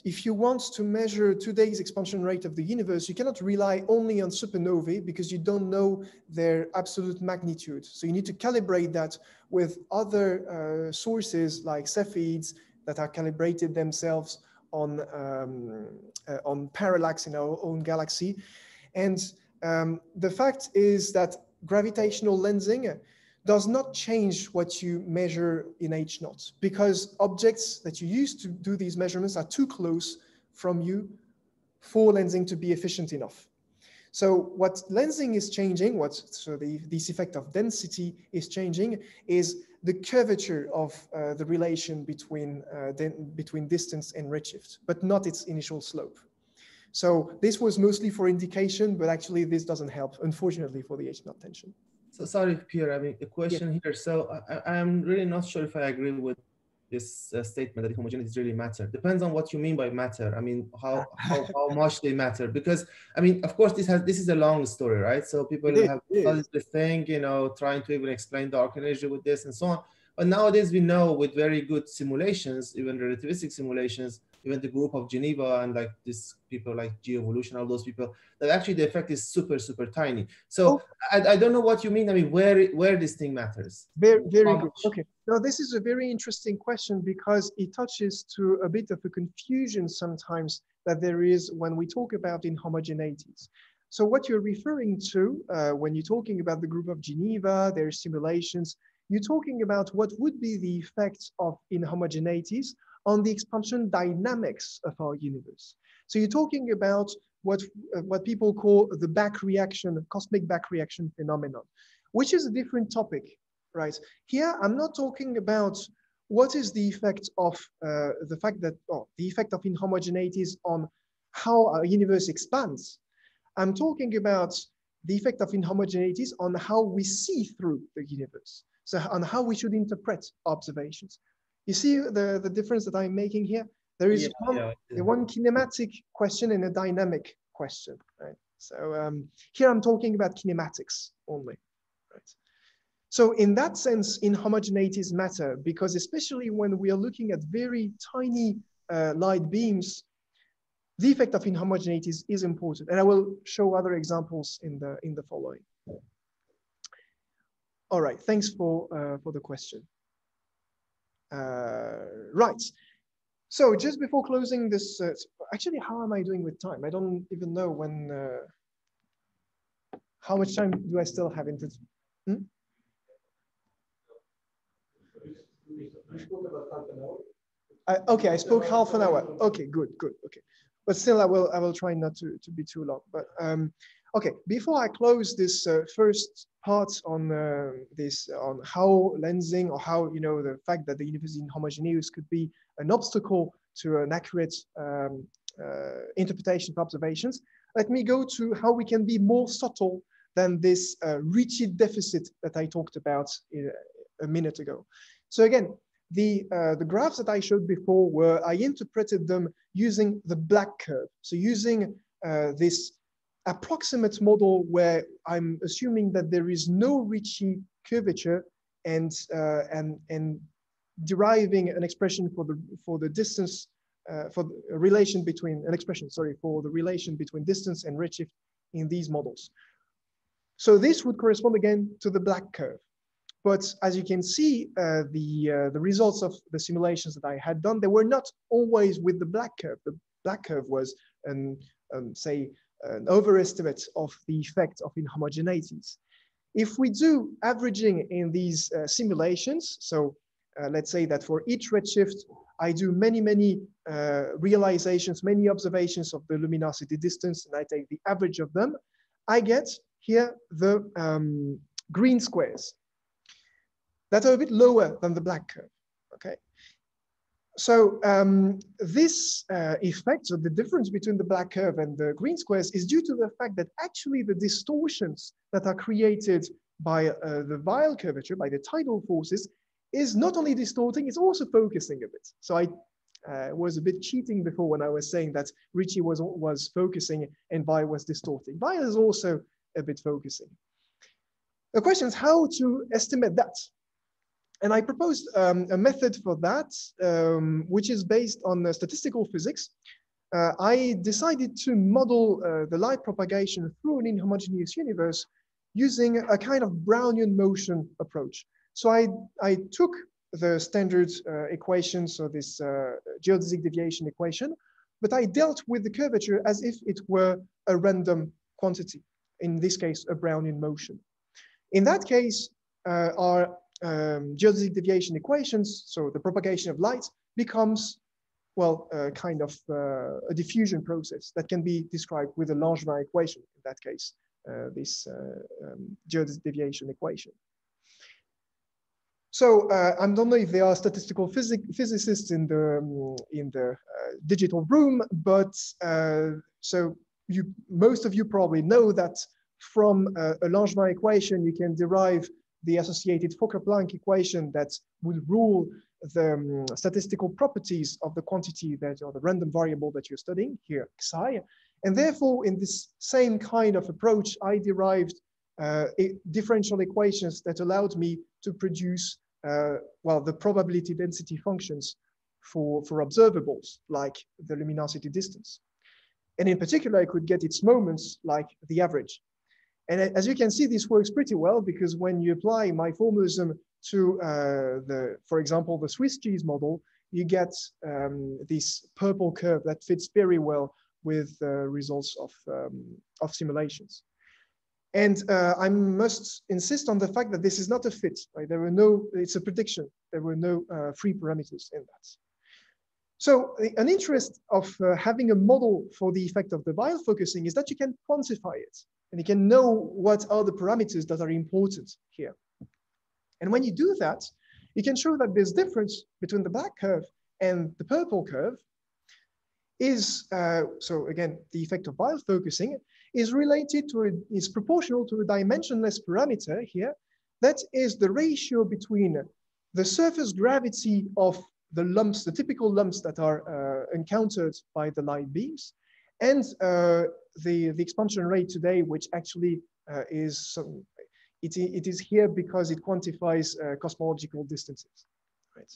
S2: if you want to measure today's expansion rate of the universe, you cannot rely only on supernovae because you don't know their absolute magnitude. So you need to calibrate that with other sources like Cepheids that are calibrated themselves on parallax in our own galaxy. And the fact is that gravitational lensing does not change what you measure in H-naught because objects that you use to do these measurements are too close from you for lensing to be efficient enough. So what lensing is changing, this effect of density is changing, is the curvature of the relation between distance and redshift, but not its initial slope. So this was mostly for indication, but actually this doesn't help, unfortunately, for the H-naught tension.
S4: So sorry, Pierre, I mean, a question here. So I'm really not sure if I agree with this statement that homogeneities really matter. Depends on what you mean by matter. I mean, how much they matter. Because, I mean, of course, this is a long story, right? So people have studied this thing, you know, trying to even explain dark energy with this and so on. But nowadays we know with very good simulations, even relativistic simulations, even the group of Geneva and like these people like G-evolution, all those people, that actually the effect is super, super tiny. So I don't know what you mean. I mean, where this thing matters.
S2: Very good. Okay. Now this is a very interesting question because it touches to a bit of a confusion sometimes that there is when we talk about inhomogeneities. So what you're referring to when you're talking about the group of Geneva, their simulations, you're talking about what would be the effects of inhomogeneities on the expansion dynamics of our universe. So you're talking about what people call the back reaction, cosmic back reaction phenomenon, which is a different topic, right? Here, I'm not talking about what is the effect of the fact that, the effect of inhomogeneities on how our universe expands. I'm talking about the effect of inhomogeneities on how we see through the universe. So on how we should interpret observations. You see the difference that I'm making here? There is one kinematic question and a dynamic question, right? So here I'm talking about kinematics only, right? So in that sense, inhomogeneities matter because especially when we are looking at very tiny light beams, the effect of inhomogeneities is important. And I will show other examples in the following. All right, thanks for the question. Right, so just before closing this, actually, how am I doing with time? I don't even know when, how much time do I still have into? Okay, I spoke half an hour. Okay, good, okay. But still, I will try not to be too long. But okay, before I close this first part on on how lensing or how the fact that the universe is inhomogeneous could be an obstacle to an accurate interpretation of observations, let me go to how we can be more subtle than this Ricci deficit that I talked about a minute ago. So again, the graphs that I showed before I interpreted them using the black curve. So using this approximate model where I'm assuming that there is no Ricci curvature and deriving an expression for the distance for the relation between for the relation between distance and redshift in these models. So this would correspond again to the black curve. But as you can see, the results of the simulations that I had done, they were not always with the black curve. The black curve was say an overestimate of the effect of inhomogeneities. If we do averaging in these simulations, so let's say that for each redshift, I do many realizations, many observations of the luminosity distance, and I take the average of them, I get here the green squares that are a bit lower than the black curve, okay? So this effect, so the difference between the black curve and the green squares, is due to the fact that actually the distortions that are created by the Weyl curvature, by the tidal forces, is not only distorting, it's also focusing a bit. So I was a bit cheating before when I was saying that Ricci was focusing and Weyl was distorting. Weyl is also a bit focusing. The question is how to estimate that. And I proposed a method for that, which is based on statistical physics. I decided to model the light propagation through an inhomogeneous universe using a kind of Brownian motion approach. So I took the standard equation, so this geodesic deviation equation, but I dealt with the curvature as if it were a random quantity, in this case, a Brownian motion. In that case, our geodesic deviation equations, so the propagation of light, becomes, well, kind of a diffusion process that can be described with a Langevin equation, in that case, this geodesic deviation equation. So I don't know if there are statistical physicists in the digital room, but so most of you probably know that from a Langevin equation, you can derive the associated Fokker-Planck equation that would rule the statistical properties of the quantity that, or the random variable that you're studying, here psi. And therefore, in this same kind of approach, I derived differential equations that allowed me to produce, well, the probability density functions for observables, like the luminosity distance. And in particular, I could get its moments like the average. And as you can see, this works pretty well because when you apply my formalism to for example, the Swiss cheese model, you get this purple curve that fits very well with results of simulations. And I must insist on the fact that this is not a fit, right? There were no, it's a prediction. There were no free parameters in that. So an interest of having a model for the effect of the Weyl focusing is that you can quantify it. And you can know what are the parameters that are important here. And when you do that, you can show that this difference between the black curve and the purple curve is, so again, the effect of Weyl focusing is related to, is proportional to a dimensionless parameter here. That is the ratio between the surface gravity of the lumps, the typical lumps that are encountered by the light beams, and the expansion rate today, which actually is, it is here because it quantifies cosmological distances, right?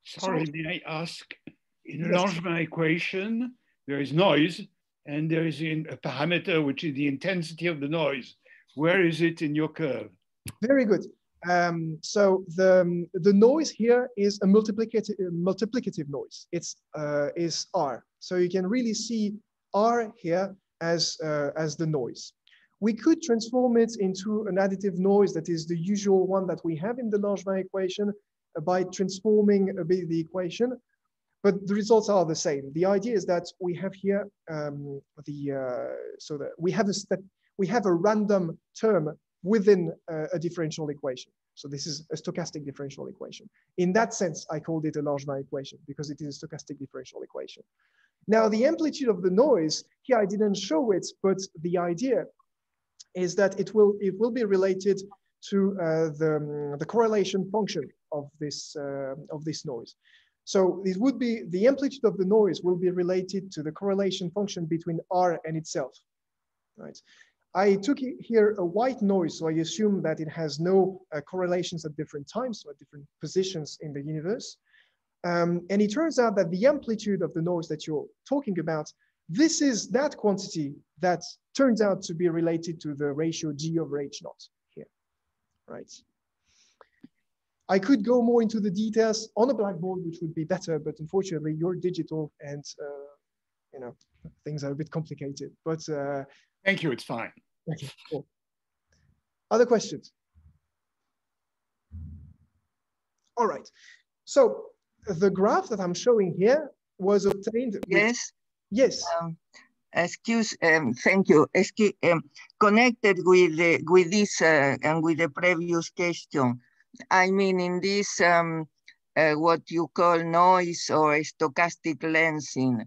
S3: Sorry, may I ask, in a
S2: Yes.
S3: Langevin equation, there is noise, and there is a parameter, which is the intensity of the noise. Where is it in your curve?
S2: Very good. So the noise here is a multiplicative noise. It's is R. So you can really see R here as the noise. We could transform it into an additive noise that is the usual one that we have in the Langevin equation by transforming a bit the equation, but the results are the same. The idea is that we have here so that we have a random term within a differential equation. So this is a stochastic differential equation. In that sense, I called it a Langevin equation because it is a stochastic differential equation. Now, the amplitude of the noise, here I didn't show it, but the idea is that it will be related to the correlation function of this noise. So it would be, the amplitude of the noise will be related to the correlation function between R and itself, right? I took here a white noise, so I assume that it has no correlations at different times, so at different positions in the universe. And it turns out that the amplitude of the noise that you're talking about, this is that quantity that turns out to be related to the ratio G over H naught here, right? I could go more into the details on a blackboard, which would be better, but unfortunately you're digital and you know, things are a bit complicated, but
S3: thank you, it's fine.
S2: okay, cool. Other questions? All right. So the graph that I'm showing here was obtained.
S6: Yes.
S2: Yes.
S6: Thank you. Connected with this and with the previous question, I mean, in this what you call noise or stochastic lensing,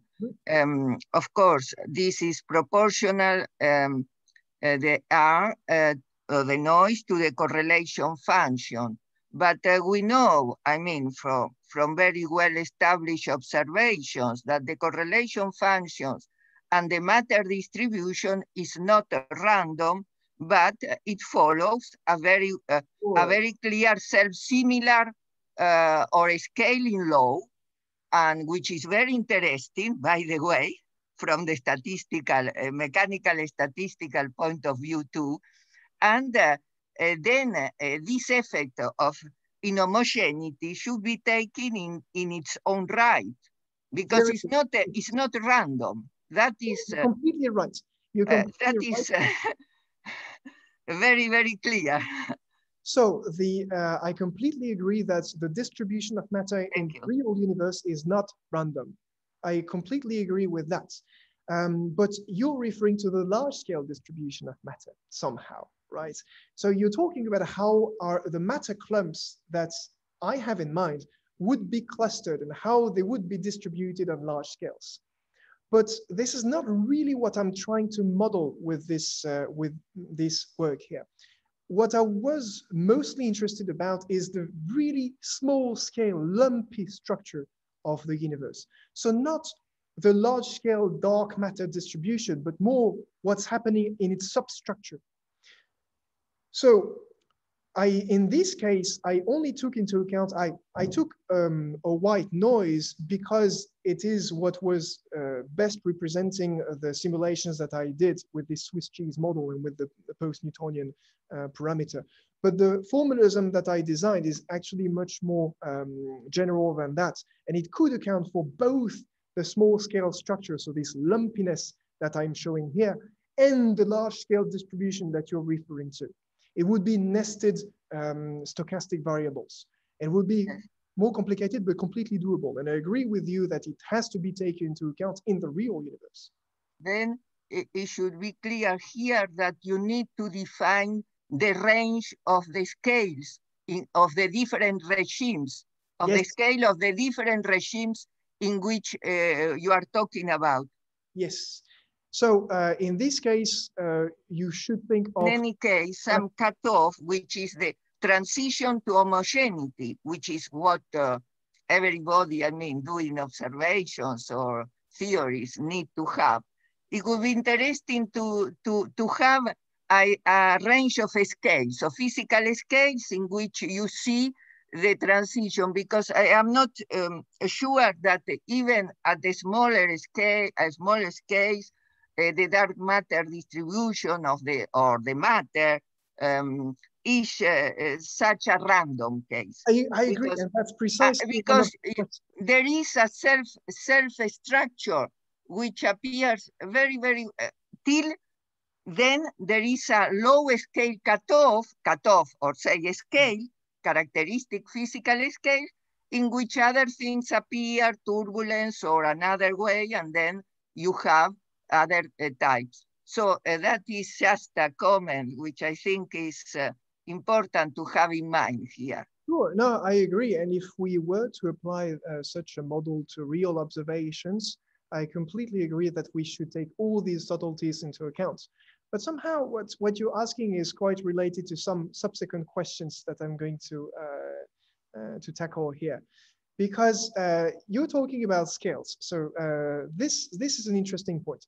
S6: of course, this is proportional, the R, the noise to the correlation function. But we know, I mean, from very well-established observations that the correlation functions and the matter distribution is not random, but it follows a very clear self-similar or scaling law, and which is very interesting, by the way, from the statistical, mechanical statistical point of view too. And then this effect of inhomogeneity should be taken in its own right, because it's not random. That is
S2: completely right. You're completely
S6: right. Very, very clear.
S2: So I completely agree that the distribution of matter in the real universe is not random. I completely agree with that. But you're referring to the large-scale distribution of matter somehow, right? So you're talking about how the matter clumps that I have in mind would be clustered and how they would be distributed on large scales. But this is not really what I'm trying to model with this work here. What I was mostly interested about is the really small scale, lumpy structure of the universe. So not the large scale dark matter distribution, but more what's happening in its substructure. So in this case, I only took into account, I took a white noise because it is what was best representing the simulations that I did with this Swiss cheese model and with the post-Newtonian parameter. But the formalism that I designed is actually much more general than that. And it could account for both the small scale structure, so this lumpiness that I'm showing here, and the large scale distribution that you're referring to. It would be nested stochastic variables. It would be more complicated, but completely doable. And I agree with you that it has to be taken into account in the real universe.
S6: Then it should be clear here that you need to define the range of the scales of the different regimes, of the scale of the different regimes in which you are talking about.
S2: Yes. So in this case, you should think of—
S6: In any case, some cutoff, which is the transition to homogeneity, which is what everybody, I mean, doing observations or theories need to have. It would be interesting to have a range of scales, of physical scales in which you see the transition, because I am not sure that even at the smaller scale, the dark matter distribution of the matter is such a random case.
S2: I agree, and that's precisely
S6: because there is a self structure which appears very, very till then there is a low scale cutoff or say scale, characteristic physical scale, in which other things appear, turbulence or another way, and then you have other types. So that is just a comment, which I think is important to have in mind here.
S2: Sure, no, I agree. And if we were to apply such a model to real observations, I completely agree that we should take all these subtleties into account. But somehow what you're asking is quite related to some subsequent questions that I'm going to tackle here. Because you're talking about scales. So this is an interesting point.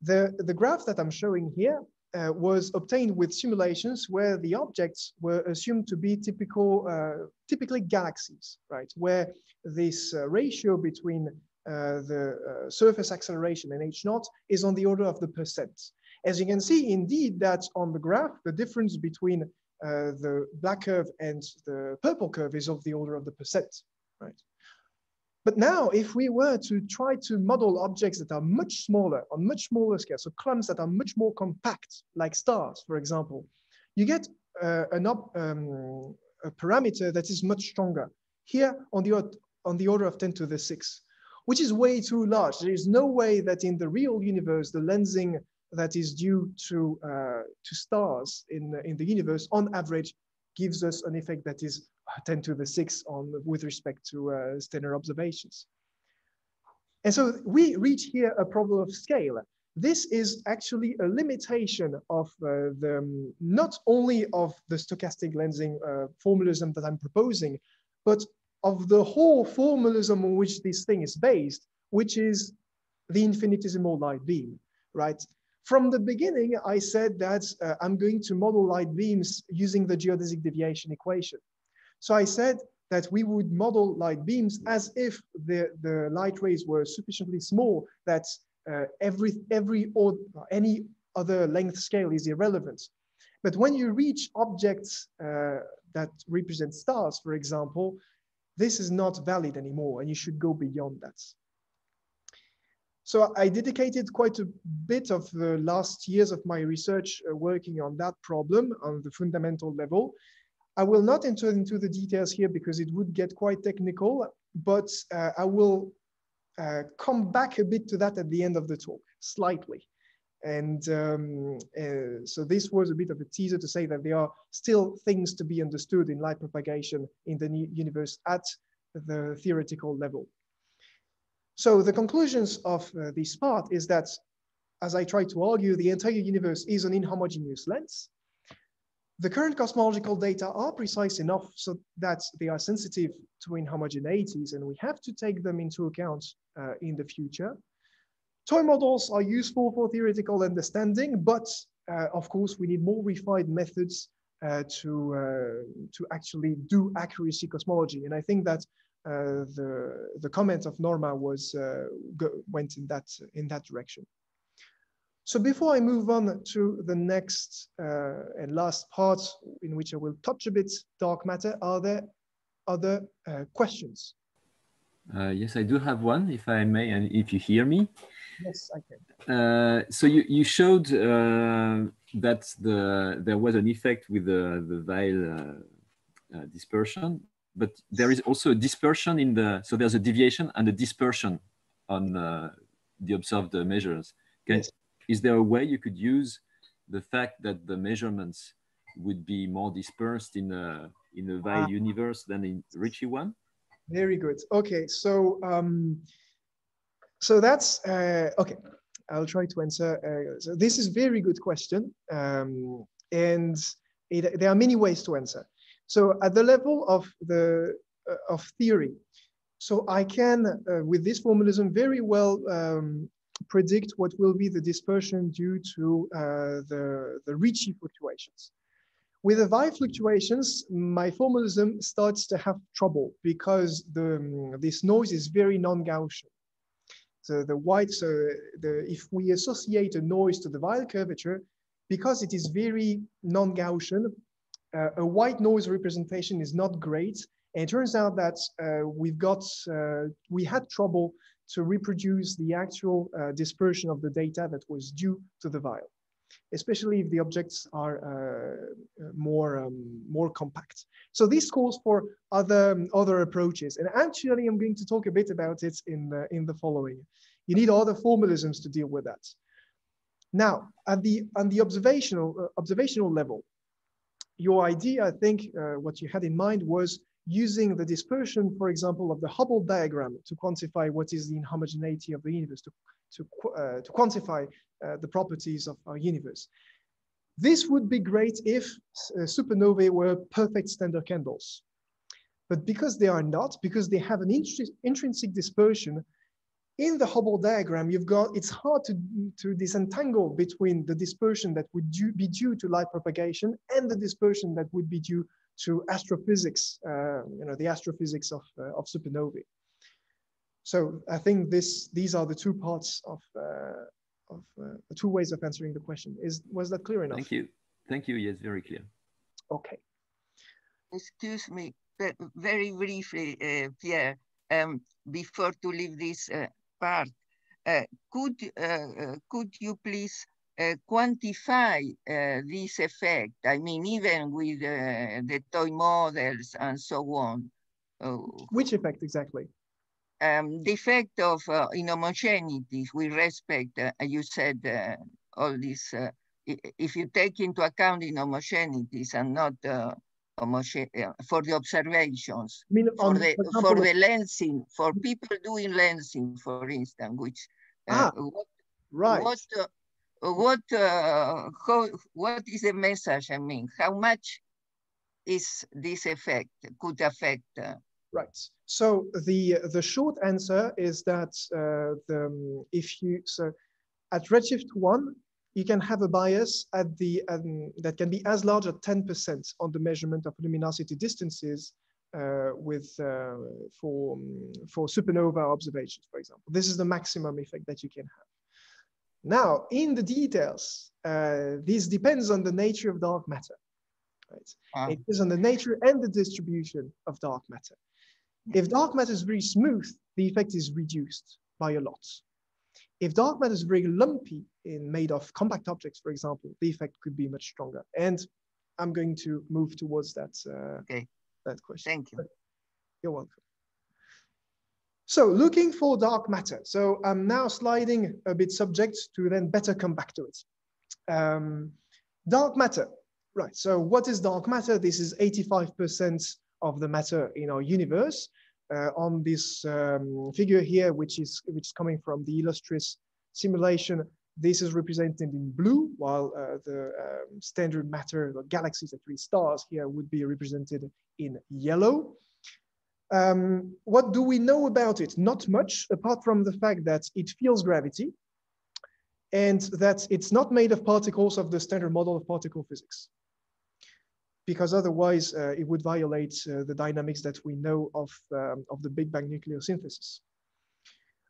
S2: The graph that I'm showing here was obtained with simulations where the objects were assumed to be typically galaxies, right? Where this ratio between the surface acceleration and h0 is on the order of the %. As you can see, indeed, that on the graph, the difference between the black curve and the purple curve is of the order of the %, right? But now, if we were to try to model objects that are much smaller, on much smaller scale, so clumps that are much more compact, like stars, for example, you get a parameter that is much stronger. Here, on on the order of 10 to the 6, which is way too large. There is no way that in the real universe, the lensing that is due to stars in the universe on average gives us an effect that is 10 to the 6 with respect to stellar observations. And so we reach here a problem of scale. This is actually a limitation of not only of the stochastic lensing formalism that I'm proposing, but of the whole formalism on which this thing is based, which is the infinitesimal light beam, right? From the beginning, I said that I'm going to model light beams using the geodesic deviation equation. So I said that we would model light beams as if the light rays were sufficiently small that any other length scale is irrelevant. But when you reach objects that represent stars, for example, this is not valid anymore, and you should go beyond that. So I dedicated quite a bit of the last years of my research working on that problem on the fundamental level. I will not enter into the details here because it would get quite technical, but I will come back a bit to that at the end of the talk, slightly. And so this was a bit of a teaser to say that there are still things to be understood in light propagation in the universe at the theoretical level. So the conclusions of this part is that, as I try to argue, the entire universe is an inhomogeneous lens. The current cosmological data are precise enough so that they are sensitive to inhomogeneities, and we have to take them into account in the future. Toy models are useful for theoretical understanding, but of course, we need more refined methods to actually do accuracy cosmology. And I think that the comment of Norma went in that direction. So before I move on to the next and last part, in which I will touch a bit dark matter, are there other questions?
S5: Yes, I do have one, if I may, and if you hear me.
S2: Yes, I can.
S5: So you showed that there was an effect with the Weyl dispersion, but there is also a dispersion in so there's a deviation and a dispersion on the observed measures.
S2: Yes.
S5: Is there a way you could use the fact that the measurements would be more dispersed in a Weyl universe than in Ricci one?
S2: Very good. Okay, so so that's okay. I'll try to answer. So this is a very good question, and there are many ways to answer. So at the level of of theory, so I can with this formalism very well predict what will be the dispersion due to the Ricci fluctuations. With the Weyl fluctuations, my formalism starts to have trouble because this noise is very non-Gaussian. So if we associate a noise to the Weyl curvature, because it is very non-Gaussian, a white noise representation is not great. And it turns out that we had trouble to reproduce the actual dispersion of the data that was due to the Weyl, especially if the objects are more compact. So this calls for other approaches. And actually, I'm going to talk a bit about it in the following. You need other formalisms to deal with that. Now, on the observational level, your idea, I think, what you had in mind was using the dispersion, for example, of the Hubble diagram to quantify what is the inhomogeneity of the universe, to quantify the properties of our universe. This would be great if supernovae were perfect standard candles. But because they are not, because they have an intrinsic dispersion, in the Hubble diagram, it's hard to disentangle between the dispersion that would be due to light propagation and the dispersion that would be due to astrophysics, the astrophysics of supernovae. So I think these are the two parts of the two ways of answering the question. Was that clear enough?
S5: Thank you. Thank you. Yes, very clear.
S2: Okay.
S6: Excuse me, very briefly, Pierre, before to leave this part, could you please quantify this effect? I mean, even with the toy models and so on,
S2: Which effect exactly?
S6: The effect of inhomogeneities with respect, you said all this, if you take into account inhomogeneities and not for the observations,
S2: I mean,
S6: for
S2: example,
S6: the lensing, for people doing lensing, for instance, which
S2: right.
S6: what is the message? I mean, how much is this effect could affect?
S2: Right. So the short answer is that at redshift 1, you can have a bias at the that can be as large as 10% on the measurement of luminosity distances for supernova observations, for example. This is the maximum effect that you can have. Now, in the details, this depends on the nature of dark matter. Right? It is on the nature and the distribution of dark matter. If dark matter is very smooth, the effect is reduced by a lot. If dark matter is very lumpy and made of compact objects, for example, the effect could be much stronger. And I'm going to move towards that, that question.
S6: Thank you.
S2: You're welcome. So looking for dark matter. So I'm now sliding a bit subject to then better come back to it. Dark matter. Right, so what is dark matter? This is 85% of the matter in our universe. On this figure here, which is coming from the illustrious simulation, this is represented in blue, while the standard matter, the galaxies, actually stars here, would be represented in yellow. What do we know about it? Not much, apart from the fact that it feels gravity, and that it's not made of particles of the standard model of particle physics, because otherwise it would violate the dynamics that we know of the Big Bang nucleosynthesis.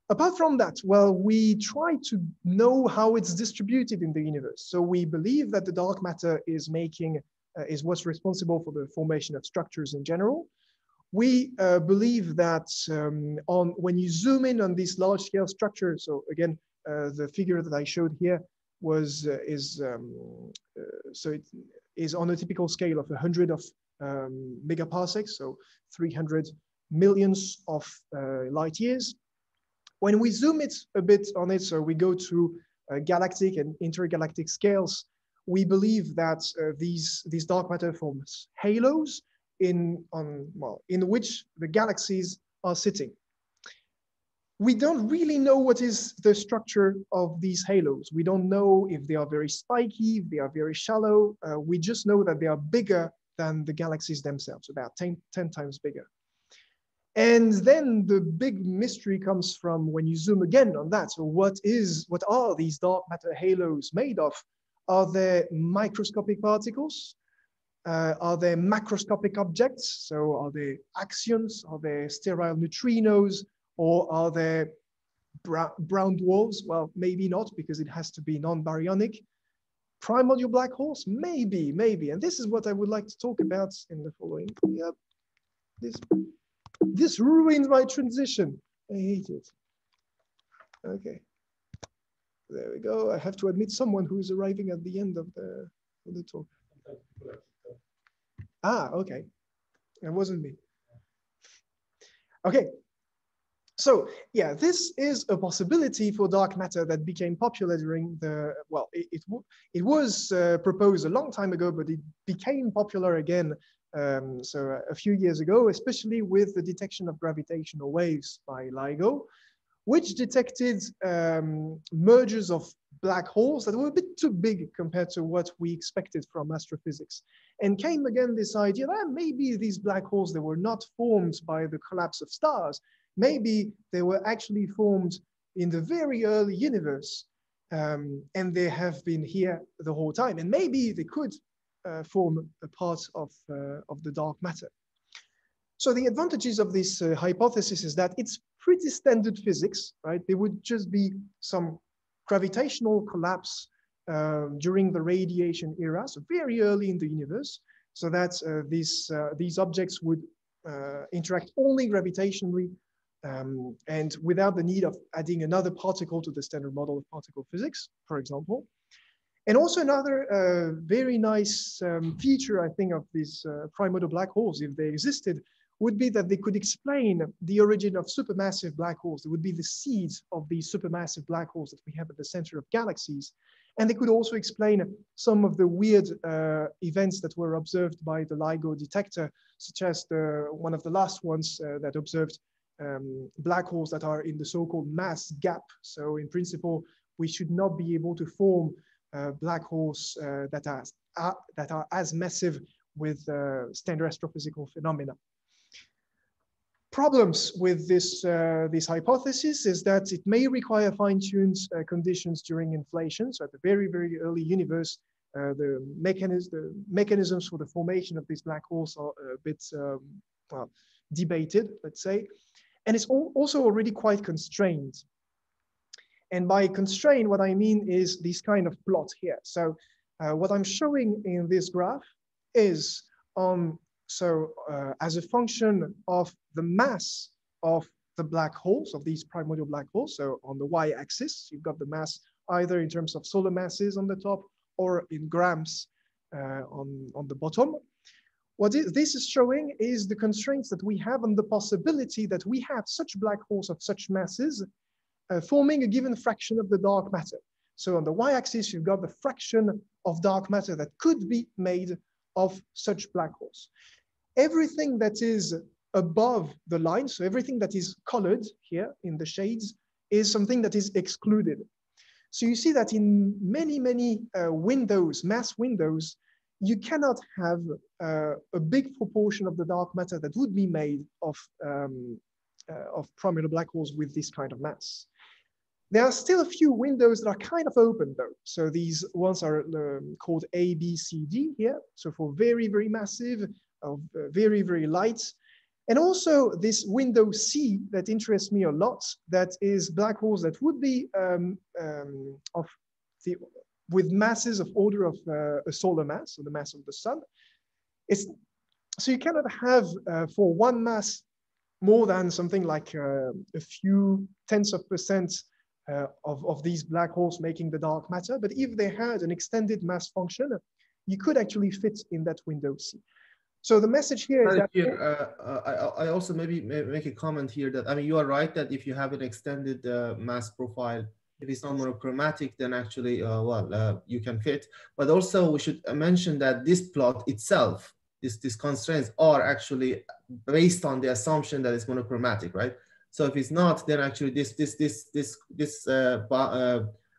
S2: Apart from that, well, we try to know how it's distributed in the universe. So we believe that the dark matter is what's responsible for the formation of structures in general. We believe that when you zoom in on this large scale structure, so again, the figure that I showed here is on a typical scale of 100 of megaparsecs, so 300 millions of light years. When we zoom it a bit on it, so we go to galactic and intergalactic scales, we believe that these dark matter forms halos in which the galaxies are sitting. We don't really know what is the structure of these halos. We don't know if they are very spiky, if they are very shallow. We just know that they are bigger than the galaxies themselves, about 10 times bigger. And then the big mystery comes from when you zoom again on that. So what are these dark matter halos made of? Are they microscopic particles? Are they macroscopic objects? So are they axions? Are they sterile neutrinos? Or are they brown dwarfs? Well, maybe not, because it has to be non-baryonic. Primordial black holes? Maybe. And this is what I would like to talk about in the following. Yep. This ruined my transition. I hate it. Okay. There we go. I have to admit someone who is arriving at the end of the talk. Ah, okay. It wasn't me. Okay. So yeah, this is a possibility for dark matter that became popular during the, well, it was proposed a long time ago, but it became popular again so a few years ago, especially with the detection of gravitational waves by LIGO, which detected mergers of black holes that were a bit too big compared to what we expected from astrophysics. And came again this idea that maybe these black holes, they were not formed by the collapse of stars. Maybe they were actually formed in the very early universe, and they have been here the whole time. And maybe they could form a part of the dark matter. So the advantages of this hypothesis is that it's pretty standard physics, right? There would just be some gravitational collapse during the radiation era, so very early in the universe, so that these objects would interact only gravitationally and without the need of adding another particle to the standard model of particle physics, for example. And also another very nice feature, I think, of these primordial black holes, if they existed, would be that they could explain the origin of supermassive black holes. They would be the seeds of these supermassive black holes that we have at the center of galaxies. And they could also explain some of the weird events that were observed by the LIGO detector, such as one of the last ones that observed black holes that are in the so-called mass gap. So in principle, we should not be able to form black holes that are as massive with standard astrophysical phenomena. Problems with this hypothesis is that it may require fine-tuned conditions during inflation. So at the very, very early universe, the mechanisms for the formation of these black holes are a bit well, debated, let's say. And it's also already quite constrained. And by constrained, what I mean is this kind of plot here. So what I'm showing in this graph is as a function of the mass of the black holes, of these primordial black holes. So on the y-axis, you've got the mass either in terms of solar masses on the top or in grams on the bottom. What this is showing is the constraints that we have on the possibility that we have such black holes of such masses forming a given fraction of the dark matter. So on the y-axis, you've got the fraction of dark matter that could be made of such black holes. Everything that is above the line, so everything that is colored here in the shades, is something that is excluded. So you see that in many, many windows, mass windows, you cannot have a big proportion of the dark matter that would be made of primordial black holes with this kind of mass. There are still a few windows that are kind of open though. So these ones are called A, B, C, D here. So for very, very massive, very, very light. And also this window C that interests me a lot, that is black holes that would be with masses of order of a solar mass, so the mass of the sun. So you cannot have for one mass more than something like a few tenths of percent of these black holes making the dark matter. But if they had an extended mass function, you could actually fit in that window C. So the message here is that
S4: I also maybe make a comment here that, I mean, you are right that if you have an extended mass profile, if it's not monochromatic, then actually, you can fit. But also we should mention that this plot itself, these constraints are actually based on the assumption that it's monochromatic, right? So if it's not, then actually this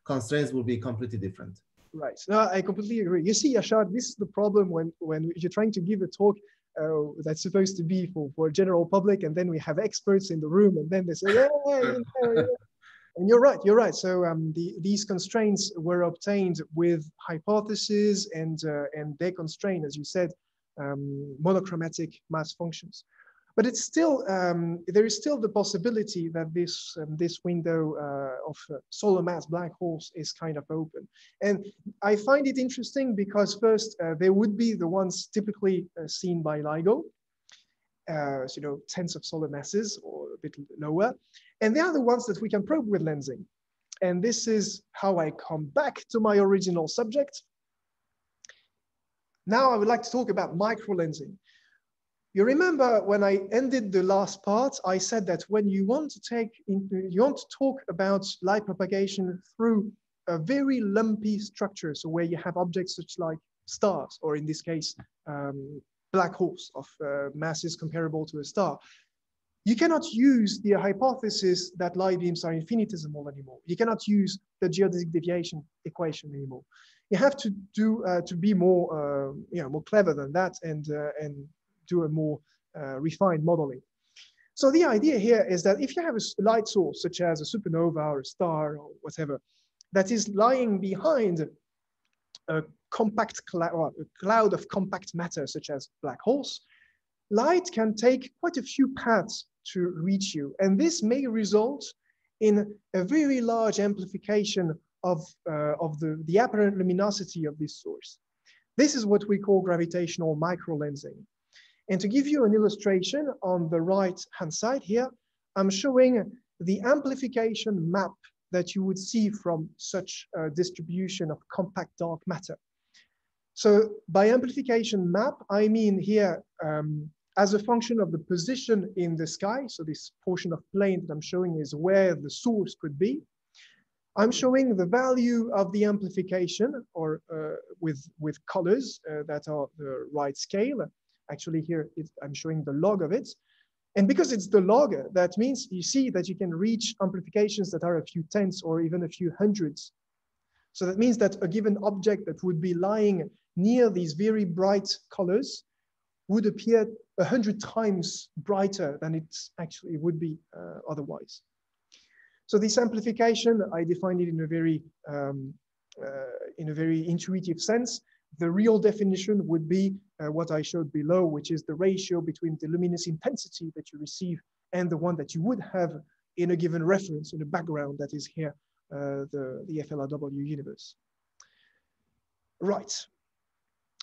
S4: constraints will be completely different.
S2: Right. No, I completely agree. You see, Yashar, this is the problem when you're trying to give a talk that's supposed to be for general public, and then we have experts in the room, and then they say, yeah. And you're right. So these constraints were obtained with hypotheses, and they constrain, as you said, monochromatic mass functions. But it's still there is still the possibility that this window of solar mass black holes is kind of open. And I find it interesting because first they would be the ones typically seen by LIGO, so tens of solar masses or a bit lower, and they are the ones that we can probe with lensing. And this is how I come back to my original subject. Now I would like to talk about microlensing. You remember when I ended the last part, I said that when you want to talk about light propagation through a very lumpy structure, so where you have objects such like stars, or in this case, black holes of masses comparable to a star, you cannot use the hypothesis that light beams are infinitesimal anymore. You cannot use the geodesic deviation equation anymore. You have to be more more clever than that and do a more refined modeling. So the idea here is that if you have a light source, such as a supernova or a star or whatever, that is lying behind a compact cloud, a cloud of compact matter, such as black holes, light can take quite a few paths to reach you. And this may result in a very large amplification of the apparent luminosity of this source. This is what we call gravitational microlensing. And to give you an illustration on the right-hand side here, I'm showing the amplification map that you would see from such a distribution of compact dark matter. So by amplification map, I mean here as a function of the position in the sky. So this portion of plane that I'm showing is where the source could be. I'm showing the value of the amplification, or with colors that are the right scale. Actually here, I'm showing the log of it. And because it's the log, that means you see that you can reach amplifications that are a few tenths or even a few hundreds. So that means that a given object that would be lying near these very bright colors would appear 100 times brighter than it actually would be otherwise. So this amplification, I defined it in a very intuitive sense. The real definition would be what I showed below, which is the ratio between the luminous intensity that you receive and the one that you would have in a given reference, in a background that is here, the FLRW universe. Right.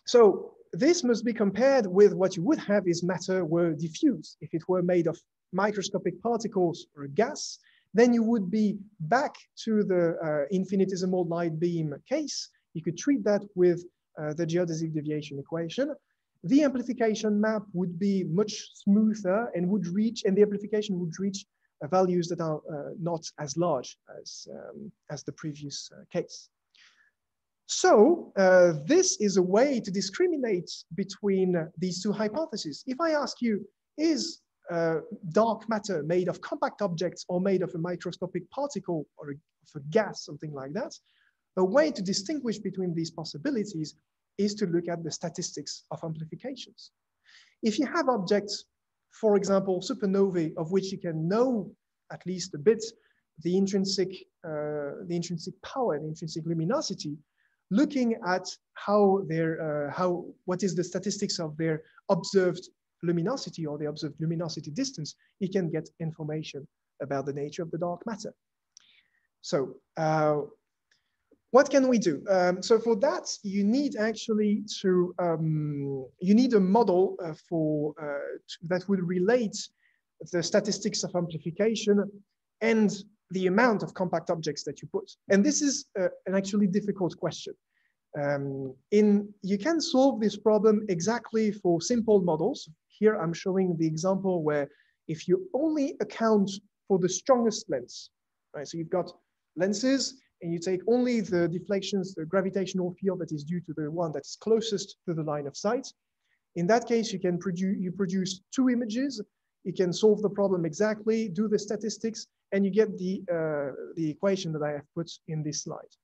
S2: So this must be compared with what you would have if matter were diffuse. If it were made of microscopic particles or a gas, then you would be back to the infinitesimal light beam case. You could treat that with the geodesic deviation equation. The amplification map would be much smoother and would reach, and the amplification would reach values that are not as large as the previous case. So this is a way to discriminate between these two hypotheses. If I ask you, is dark matter made of compact objects or made of a microscopic particle or of a gas, something like that, a way to distinguish between these possibilities is to look at the statistics of amplifications. If you have objects, for example, supernovae, of which you can know at least a bit the intrinsic power and intrinsic luminosity, looking at what is the statistics of their observed luminosity or the observed luminosity distance, you can get information about the nature of the dark matter. So what can we do? So for that, you need actually to, you need a model that would relate the statistics of amplification and the amount of compact objects that you put. And this is an actually difficult question. You can solve this problem exactly for simple models. Here I'm showing the example where if you only account for the strongest lens, right? So you've got lenses and you take only the deflections, the gravitational field that is due to the one that's closest to the line of sight. In that case, you can produce two images. You can solve the problem exactly, do the statistics, and you get the equation that I have put in this slide.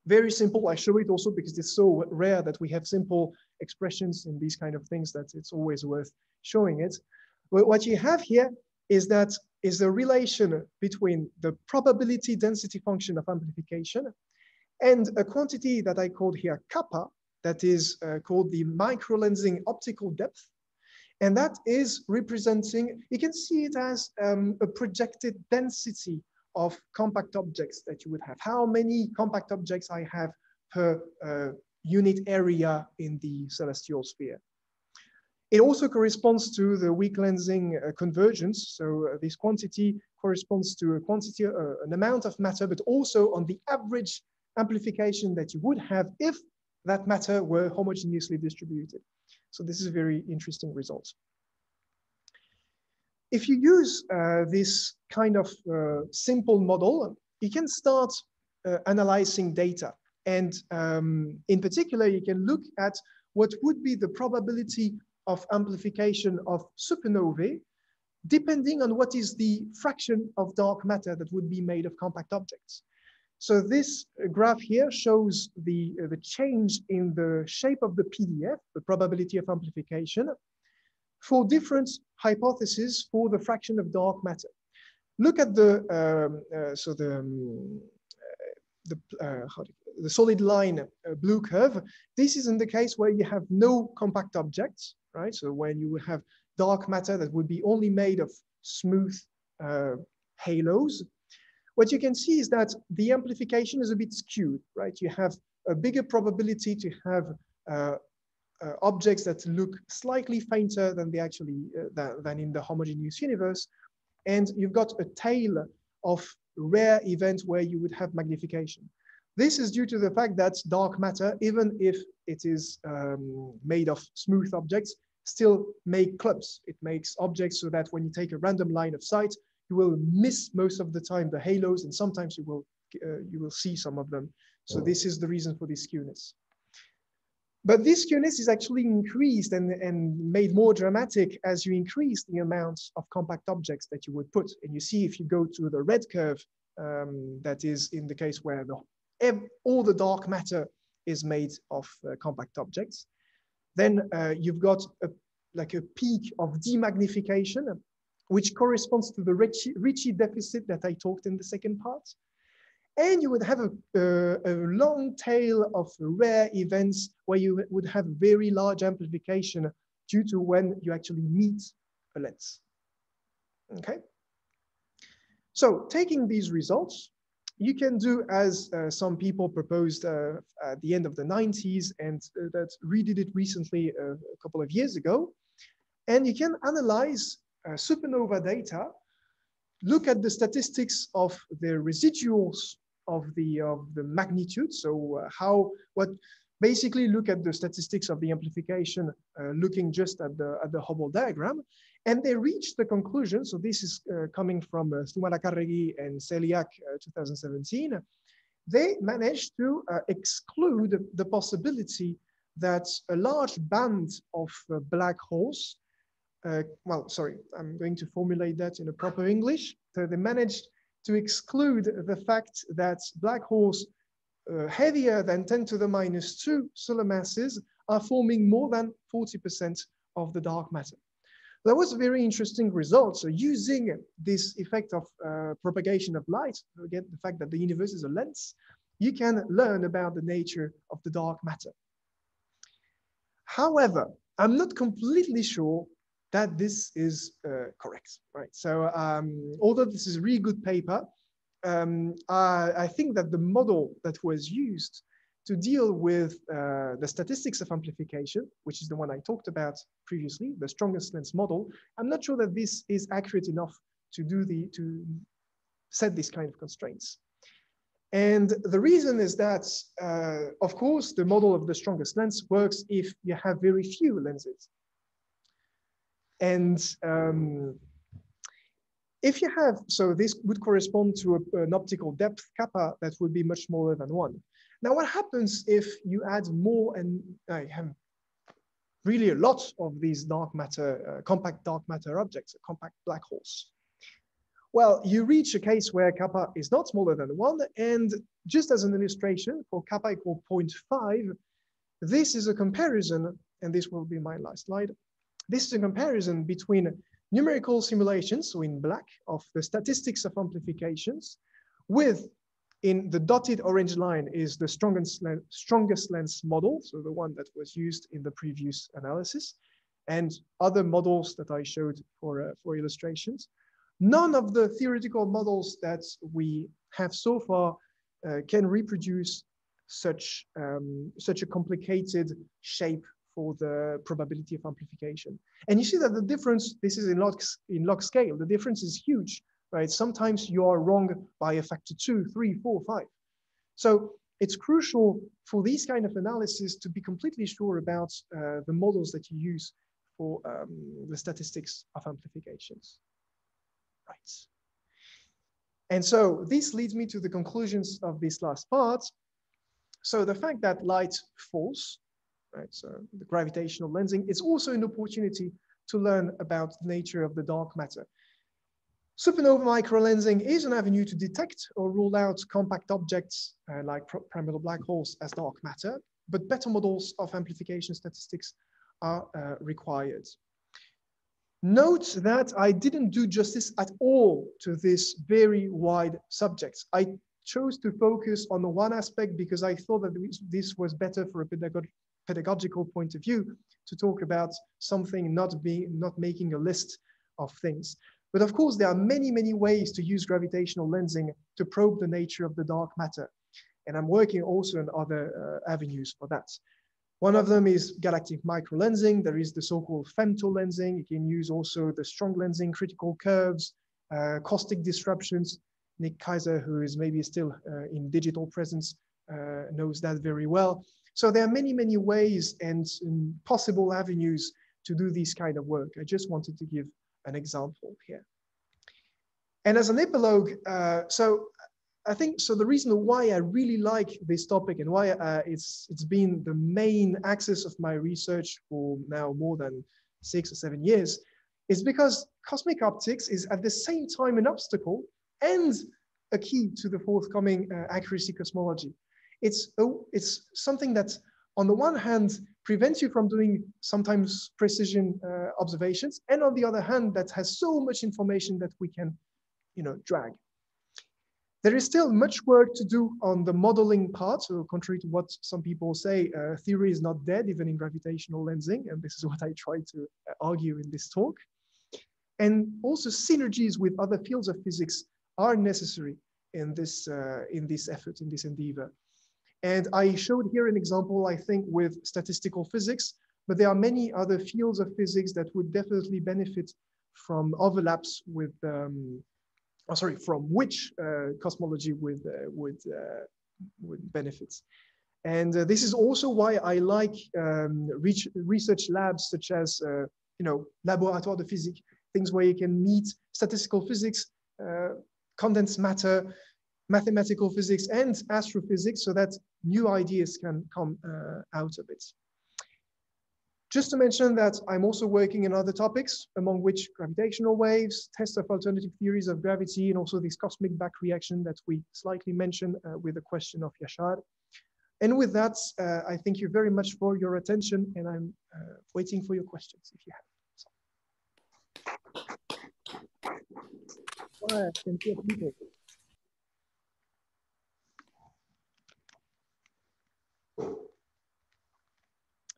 S2: Very simple. I show it also because it's so rare that we have simple expressions in these kind of things that it's always worth showing it. But what you have here is a relation between the probability density function of amplification and a quantity that I called here kappa, that is called the microlensing optical depth. And that is representing, you can see it as a projected density of compact objects that you would have. How many compact objects I have per unit area in the celestial sphere. It also corresponds to the weak lensing convergence. So this quantity corresponds to a quantity, an amount of matter, but also on the average amplification that you would have if that matter were homogeneously distributed. So this is a very interesting result. If you use this kind of simple model, you can start analyzing data. And in particular, you can look at what would be the probability of amplification of supernovae, depending on what is the fraction of dark matter that would be made of compact objects. So this graph here shows the change in the shape of the PDF, the probability of amplification, for different hypotheses for the fraction of dark matter. Look at the solid line blue curve. This is in the case where you have no compact objects, right? So when you have dark matter that would be only made of smooth halos. What you can see is that the amplification is a bit skewed, right? You have a bigger probability to have objects that look slightly fainter than they actually than in the homogeneous universe, and you've got a tail of rare events where you would have magnification. This is due to the fact that dark matter, even if it is made of smooth objects, still make clumps. It makes objects so that when you take a random line of sight, you will miss most of the time the halos, and sometimes you will see some of them. So this is the reason for this skewness. But this skewness is actually increased and made more dramatic as you increase the amount of compact objects that you would put. And you see, if you go to the red curve, that is in the case where all the dark matter is made of compact objects, then you've got like a peak of demagnification, which corresponds to the Ricci deficit that I talked in the second part. And you would have a long tail of rare events where you would have very large amplification due to when you actually meet a lens. Okay. So taking these results, you can do as some people proposed at the end of the 90s, and that redid it recently a couple of years ago. And you can analyze supernova data, look at the statistics of the residuals of the magnitude. So basically look at the statistics of the amplification, looking just at the Hubble diagram, and they reached the conclusion. So this is coming from Stumalakarregi and Celiac 2017. They managed to exclude the possibility that a large band of black holes, well, sorry, I'm going to formulate that in a proper English. So they managed to exclude the fact that black holes heavier than 10⁻² solar masses are forming more than 40% of the dark matter. That was a very interesting result. So using this effect of propagation of light, again, the fact that the universe is a lens, you can learn about the nature of the dark matter. However, I'm not completely sure that this is correct, right? So although this is a really good paper, I think that the model that was used to deal with the statistics of amplification, which is the one I talked about previously, the strongest lens model, I'm not sure that this is accurate enough to set this kind of constraints. And the reason is that, of course, the model of the strongest lens works if you have very few lenses. And if you have, so this would correspond to an optical depth kappa that would be much smaller than 1. Now, what happens if you add more and have really a lot of these dark matter, compact dark matter objects, compact black holes? Well, you reach a case where kappa is not smaller than 1. And just as an illustration, for kappa equal 0.5, this is a comparison, and this will be my last slide. This is a comparison between numerical simulations, so in black, of the statistics of amplifications, with, in the dotted orange line, is the strongest lens model, so the one that was used in the previous analysis, and other models that I showed for illustrations. None of the theoretical models that we have so far can reproduce such a complicated shape for the probability of amplification. And you see that the difference, this is in log scale, the difference is huge, right? Sometimes you are wrong by a factor 2, 3, 4, 5. So it's crucial for these kind of analysis to be completely sure about the models that you use for the statistics of amplifications. Right. And so this leads me to the conclusions of this last part. So the fact that light falls, right, so the gravitational lensing, is also an opportunity to learn about the nature of the dark matter. Supernova microlensing is an avenue to detect or rule out compact objects like primordial black holes as dark matter, but better models of amplification statistics are required. Note that I didn't do justice at all to this very wide subject. I chose to focus on the one aspect because I thought that this was better for a pedagogical point of view to talk about something not making a list of things. But of course, there are many, many ways to use gravitational lensing to probe the nature of the dark matter. And I'm working also on other avenues for that. One of them is galactic microlensing. There is the so-called femtolensing. You can use also the strong lensing, critical curves, caustic disruptions. Nick Kaiser, who is maybe still in digital presence, knows that very well. So there are many, many ways and possible avenues to do this kind of work. I just wanted to give an example here. And as an epilogue, so I think, so the reason why I really like this topic and why it's been the main axis of my research for now more than 6 or 7 years is because cosmic optics is at the same time an obstacle and a key to the forthcoming accuracy cosmology. It's something that on the one hand prevents you from doing sometimes precision observations, and on the other hand that has so much information that we can drag. There is still much work to do on the modeling part. So contrary to what some people say, theory is not dead, even in gravitational lensing. And this is what I try to argue in this talk. And also synergies with other fields of physics are necessary in this effort, in this endeavor. And I showed here an example, I think, with statistical physics, but there are many other fields of physics that would definitely benefit from overlaps with from which cosmology would benefit. And this is also why I like research labs such as, Laboratoire de Physique, things where you can meet statistical physics, condensed matter, mathematical physics, and astrophysics, so that new ideas can come out of it. Just to mention that I'm also working in other topics, among which gravitational waves, tests of alternative theories of gravity, and also this cosmic back reaction that we slightly mentioned with the question of Yashar. And with that, I thank you very much for your attention, and I'm waiting for your questions if you have. So. I can hear people.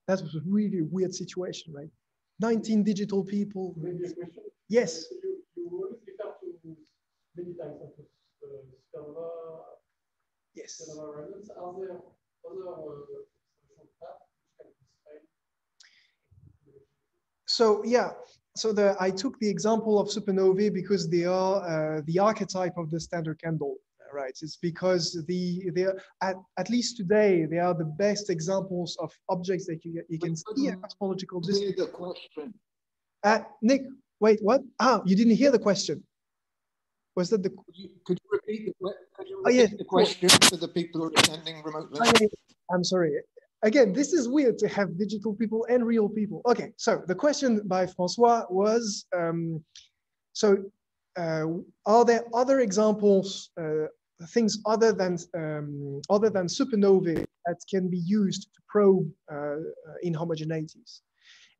S2: That was a really weird situation, right? 19 digital people.
S1: Maybe a question?
S2: Yes.
S1: You always refer to many times of supernova.
S2: Yes.
S1: Supernova remnants. Are there other solution paths which can explain?
S2: So yeah, so I took the example of supernovae because they are the archetype of the standard candle. Right, it's because they are at least today they are the best examples of objects that you can see at cosmological distance.
S7: The question.
S2: Nick, wait, what? Ah, you didn't hear the question. Was that the?
S7: Could you repeat the question for the people who are attending remotely?
S2: I'm sorry. Again, this is weird to have digital people and real people. Okay, so the question by Francois was, are there other examples, things other than supernovae that can be used to probe inhomogeneities?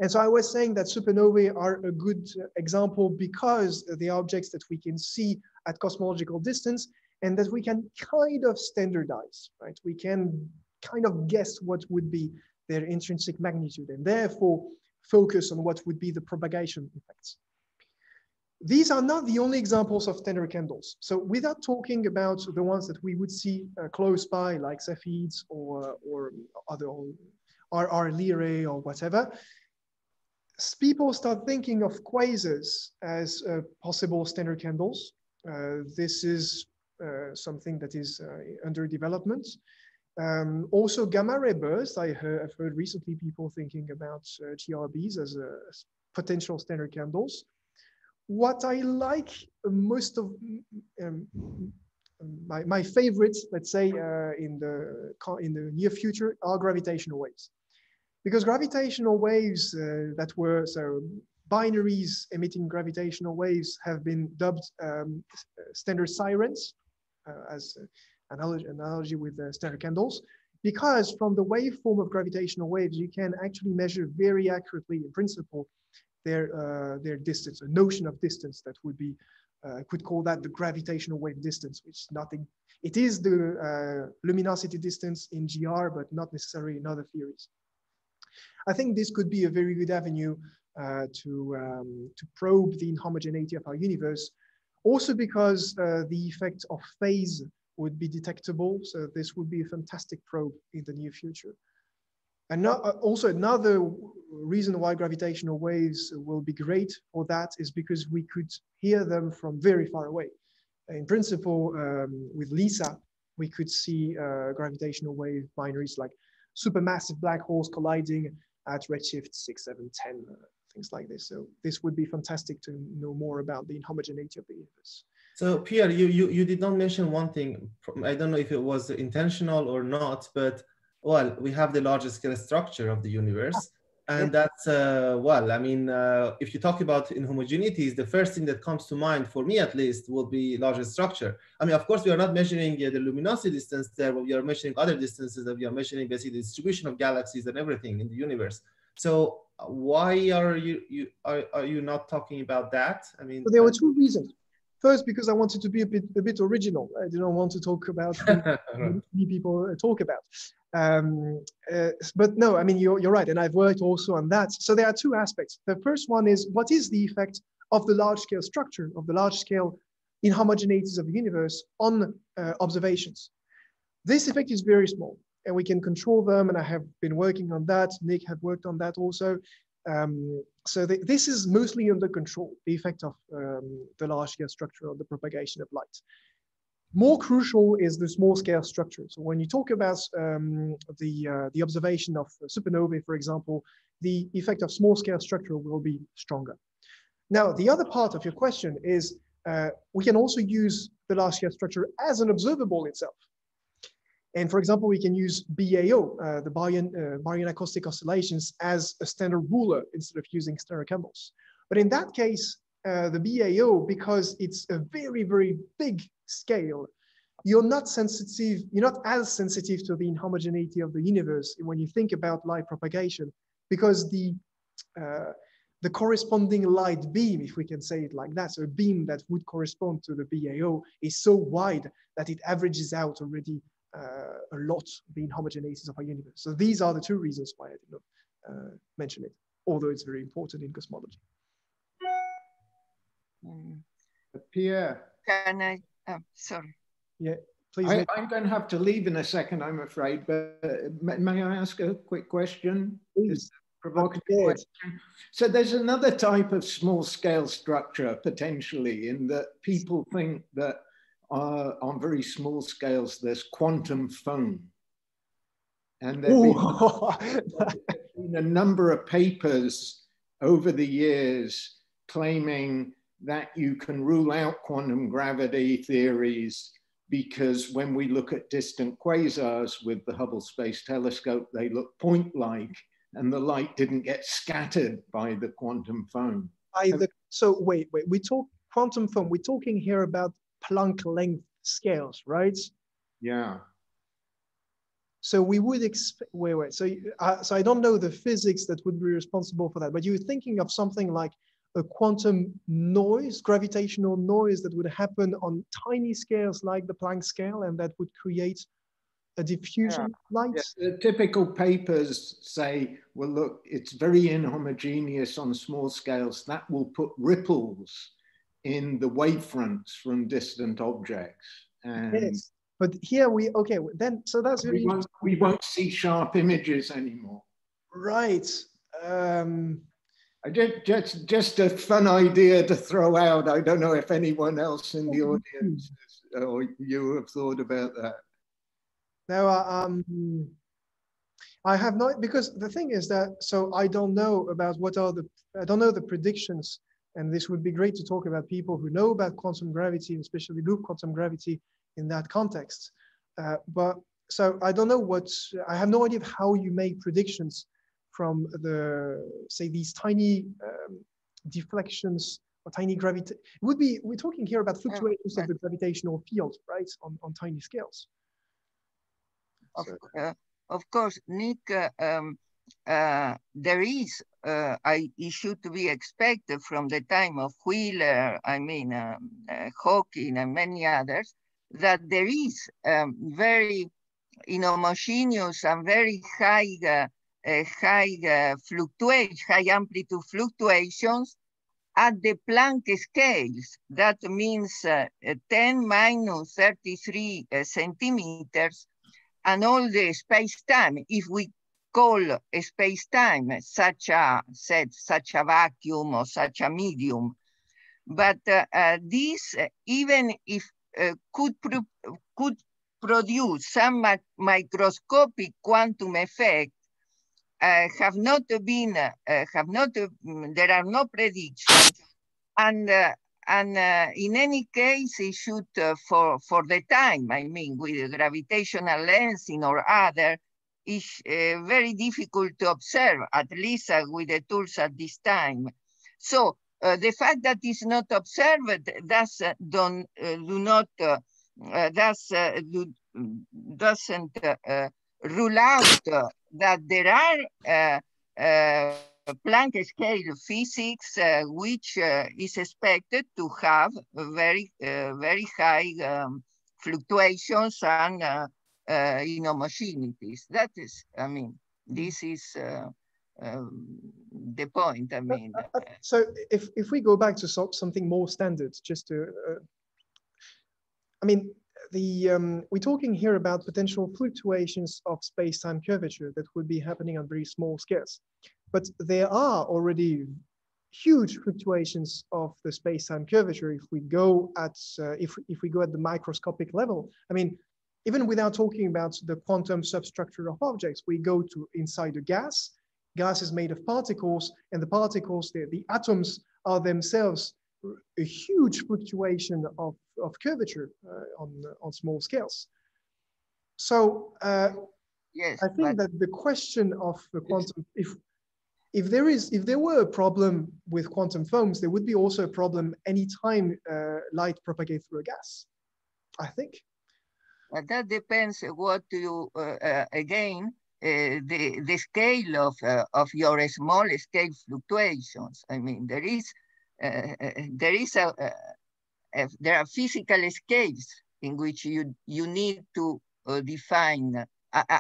S2: And so I was saying that supernovae are a good example because they are objects that we can see at cosmological distance and that we can kind of standardize, right? We can kind of guess what would be their intrinsic magnitude and therefore focus on what would be the propagation effects. These are not the only examples of standard candles. So without talking about the ones that we would see close by, like Cepheids or other RR Lyrae or whatever, people start thinking of quasars as possible standard candles. This is something that is under development. Also gamma ray bursts, I've heard recently people thinking about GRBs as potential standard candles. What I like most of, my favorites, let's say, in the near future are gravitational waves. Because gravitational waves that were, so binaries emitting gravitational waves have been dubbed standard sirens, as analogy with standard candles, because from the waveform of gravitational waves, you can actually measure very accurately, in principle, their distance, a notion of distance that would be, could call that the gravitational wave distance, which is nothing. It is the luminosity distance in GR, but not necessarily in other theories. I think this could be a very good avenue to probe the inhomogeneity of our universe. Also because the effect of phase would be detectable. So this would be a fantastic probe in the near future. And also another reason why gravitational waves will be great for that is because we could hear them from very far away. In principle, with LISA, we could see gravitational wave binaries like supermassive black holes colliding at redshift 6, 7, 10, things like this. So this would be fantastic to know more about the inhomogeneity of the universe.
S4: So Pierre, you did not mention one thing. I don't know if it was intentional or not, but well, we have the largest scale structure of the universe. And that's, well, I mean, if you talk about inhomogeneities, the first thing that comes to mind, for me at least, will be largest structure. I mean, of course, we are not measuring the luminosity distance there, but we are measuring other distances, that we are measuring basically the distribution of galaxies and everything in the universe. So why are you not talking about that? I mean,
S2: so there were two reasons. First, because I wanted to be a bit original. I didn't want to talk about what many people talk about. But no, I mean, you're right. And I've worked also on that. So there are two aspects. The first one is, what is the effect of the large scale structure, of the large scale inhomogeneities of the universe on observations? This effect is very small, and we can control them. And I have been working on that. Nick had worked on that also. So this is mostly under control, the effect of the large scale structure on the propagation of light. More crucial is the small scale structure. So when you talk about the observation of supernovae, for example, the effect of small scale structure will be stronger. Now, the other part of your question is we can also use the large scale structure as an observable itself. And for example, we can use BAO, the baryon acoustic oscillations, as a standard ruler instead of using stereocandles. But in that case, the BAO, because it's a very, very big scale, you're not as sensitive to the inhomogeneity of the universe when you think about light propagation, because the corresponding light beam, if we can say it like that, so a beam that would correspond to the BAO, is so wide that it averages out already a lot the inhomogeneities of our universe. So these are the two reasons why I did not mention it, although it's very important in cosmology.
S8: Pierre.
S6: Can I, sorry.
S2: Yeah, please.
S8: I'm going to have to leave in a second, I'm afraid, but may I ask a quick question?
S2: Please.
S8: Provocative question. So there's another type of small scale structure potentially, in that people think that on very small scales, there's quantum foam. And there have been a number of papers over the years claiming that you can rule out quantum gravity theories because when we look at distant quasars with the Hubble Space Telescope, they look point-like and the light didn't get scattered by the quantum foam.
S2: So wait, we talk quantum foam, we're talking here about Planck length scales, right?
S8: Yeah.
S2: So we would expect, so I don't know the physics that would be responsible for that, but you're thinking of something like a quantum noise, gravitational noise that would happen on tiny scales like the Planck scale, and that would create a diffusion light?
S8: Yeah, the typical papers say, well, look, it's very inhomogeneous on small scales. That will put ripples in the wavefronts from distant objects. And
S2: yes, but here then, so that's very interesting.
S8: We won't see sharp images anymore.
S2: Right.
S8: Just a fun idea to throw out. I don't know if anyone else in the audience or you have thought about that.
S2: No, I have not, because the thing is that, so I don't know about I don't know the predictions, and this would be great to talk about people who know about quantum gravity, and especially loop quantum gravity in that context. But so I don't know I have no idea of how you make predictions from say these tiny deflections or tiny gravity. We're talking here about fluctuations of the gravitational field, right, on tiny scales.
S6: Of course, Nick, there is, it should be expected from the time of Weyl, Hawking and many others, that there is very inhomogeneous and very high amplitude fluctuations at the Planck scales. That means 10 minus 33 centimeters, and all the space-time, if we call space-time such a vacuum or such a medium. But this, even if could produce some microscopic quantum effect, have not been, there are no predictions, and in any case, it should, for the time, I mean, with gravitational lensing or other, is very difficult to observe, at least with the tools at this time. So the fact that it's not observed doesn't rule out that there are Planck scale physics, which is expected to have very high fluctuations and inhomogeneities. That is, I mean, this is the point. I mean,
S2: so if we go back to something more standard, just to, I mean, we're talking here about potential fluctuations of space-time curvature that would be happening on very small scales. But there are already huge fluctuations of the space-time curvature if we go at if we go at the microscopic level. I mean, even without talking about the quantum substructure of objects, we go to inside a gas. Gas is made of particles, and the particles, the atoms are themselves a huge fluctuation of curvature on small scales. So
S6: yes,
S2: I think that the question of the quantum, if there were a problem with quantum foams, there would be also a problem anytime light propagates through a gas, I think.
S6: That depends what you, again, the scale of your small scale fluctuations. I mean, there are physical scales in which you need to define.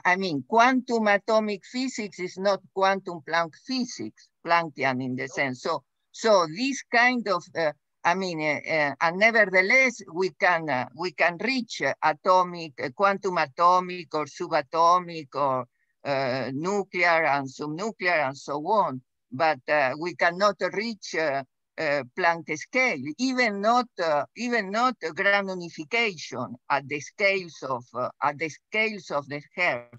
S6: I mean, quantum atomic physics is not quantum Planck physics, Planckian in the sense. So this kind of, I mean, and nevertheless, we can reach atomic, quantum atomic or subatomic or nuclear and subnuclear and so on. But we cannot reach Planck scale, even not grand unification at the scales of the Hertz.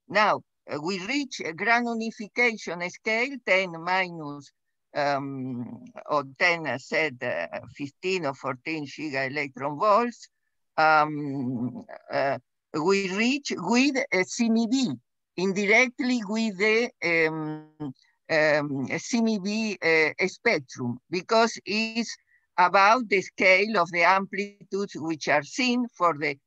S6: Now we reach a grand unification scale 10 minus or 10 said 15 or 14 giga electron volts. We reach with a CMB indirectly with the CMB spectrum, because it's about the scale of the amplitudes which are seen for the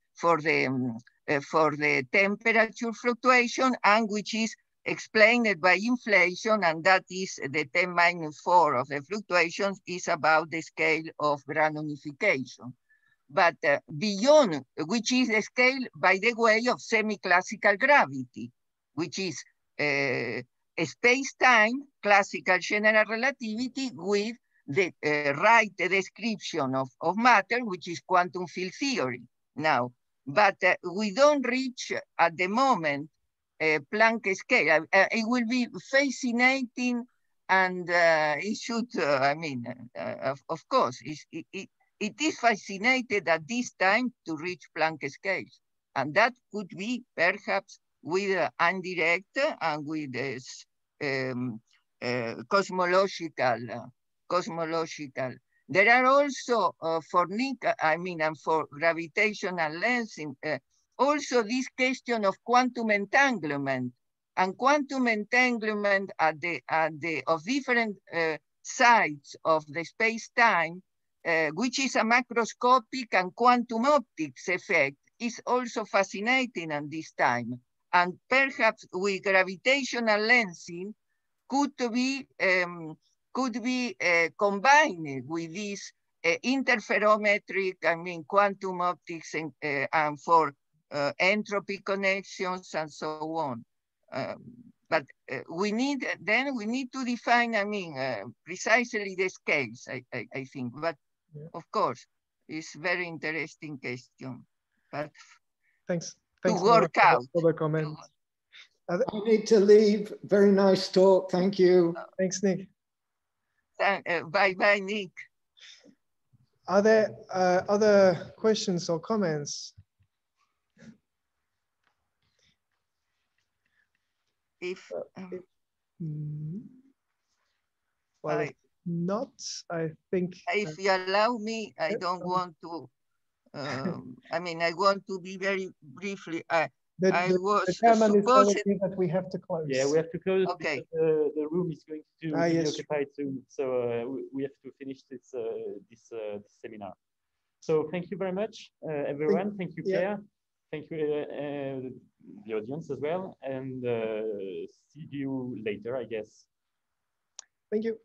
S6: temperature fluctuation, and which is explained by inflation, and that is the 10 minus 4 of the fluctuations is about the scale of grand unification. But beyond, which is the scale, by the way, of semi-classical gravity, which is a space-time classical general relativity with the right description of matter, which is quantum field theory now. But we don't reach at the moment Planck scale. It will be fascinating, and it should, I mean, of course, it is fascinating at this time to reach Planck scales. And that could be perhaps with indirect and with this cosmological. There are also for Nick, I mean, and for gravitational lensing, also this question of quantum entanglement, and quantum entanglement at of different sides of the space-time, which is a macroscopic and quantum optics effect, is also fascinating at this time. And perhaps with gravitational lensing could be combined with this interferometric, I mean, quantum optics and for entropy connections and so on. But we need to define, I mean, precisely the scales, I think. But yeah, of course, it's very interesting question. But
S2: thanks
S6: to work out.
S2: For the comment.
S8: I need to leave. Very nice talk. Thank you.
S2: Thanks, Nick.
S6: Bye, Nick.
S2: Are there other questions or comments?
S6: If
S2: Well, if not, I think.
S6: If you allow me, I don't want to. I mean, I want to be very briefly.
S2: The chairman is telling me that we have to close.
S1: Yeah, we have to close.
S6: Okay.
S1: The room is going to be
S2: yes.
S1: occupied soon, so we have to finish this this seminar. So thank you very much, everyone. Thank you, Pierre. Thank you, the audience as well, and see you later, I guess.
S2: Thank you.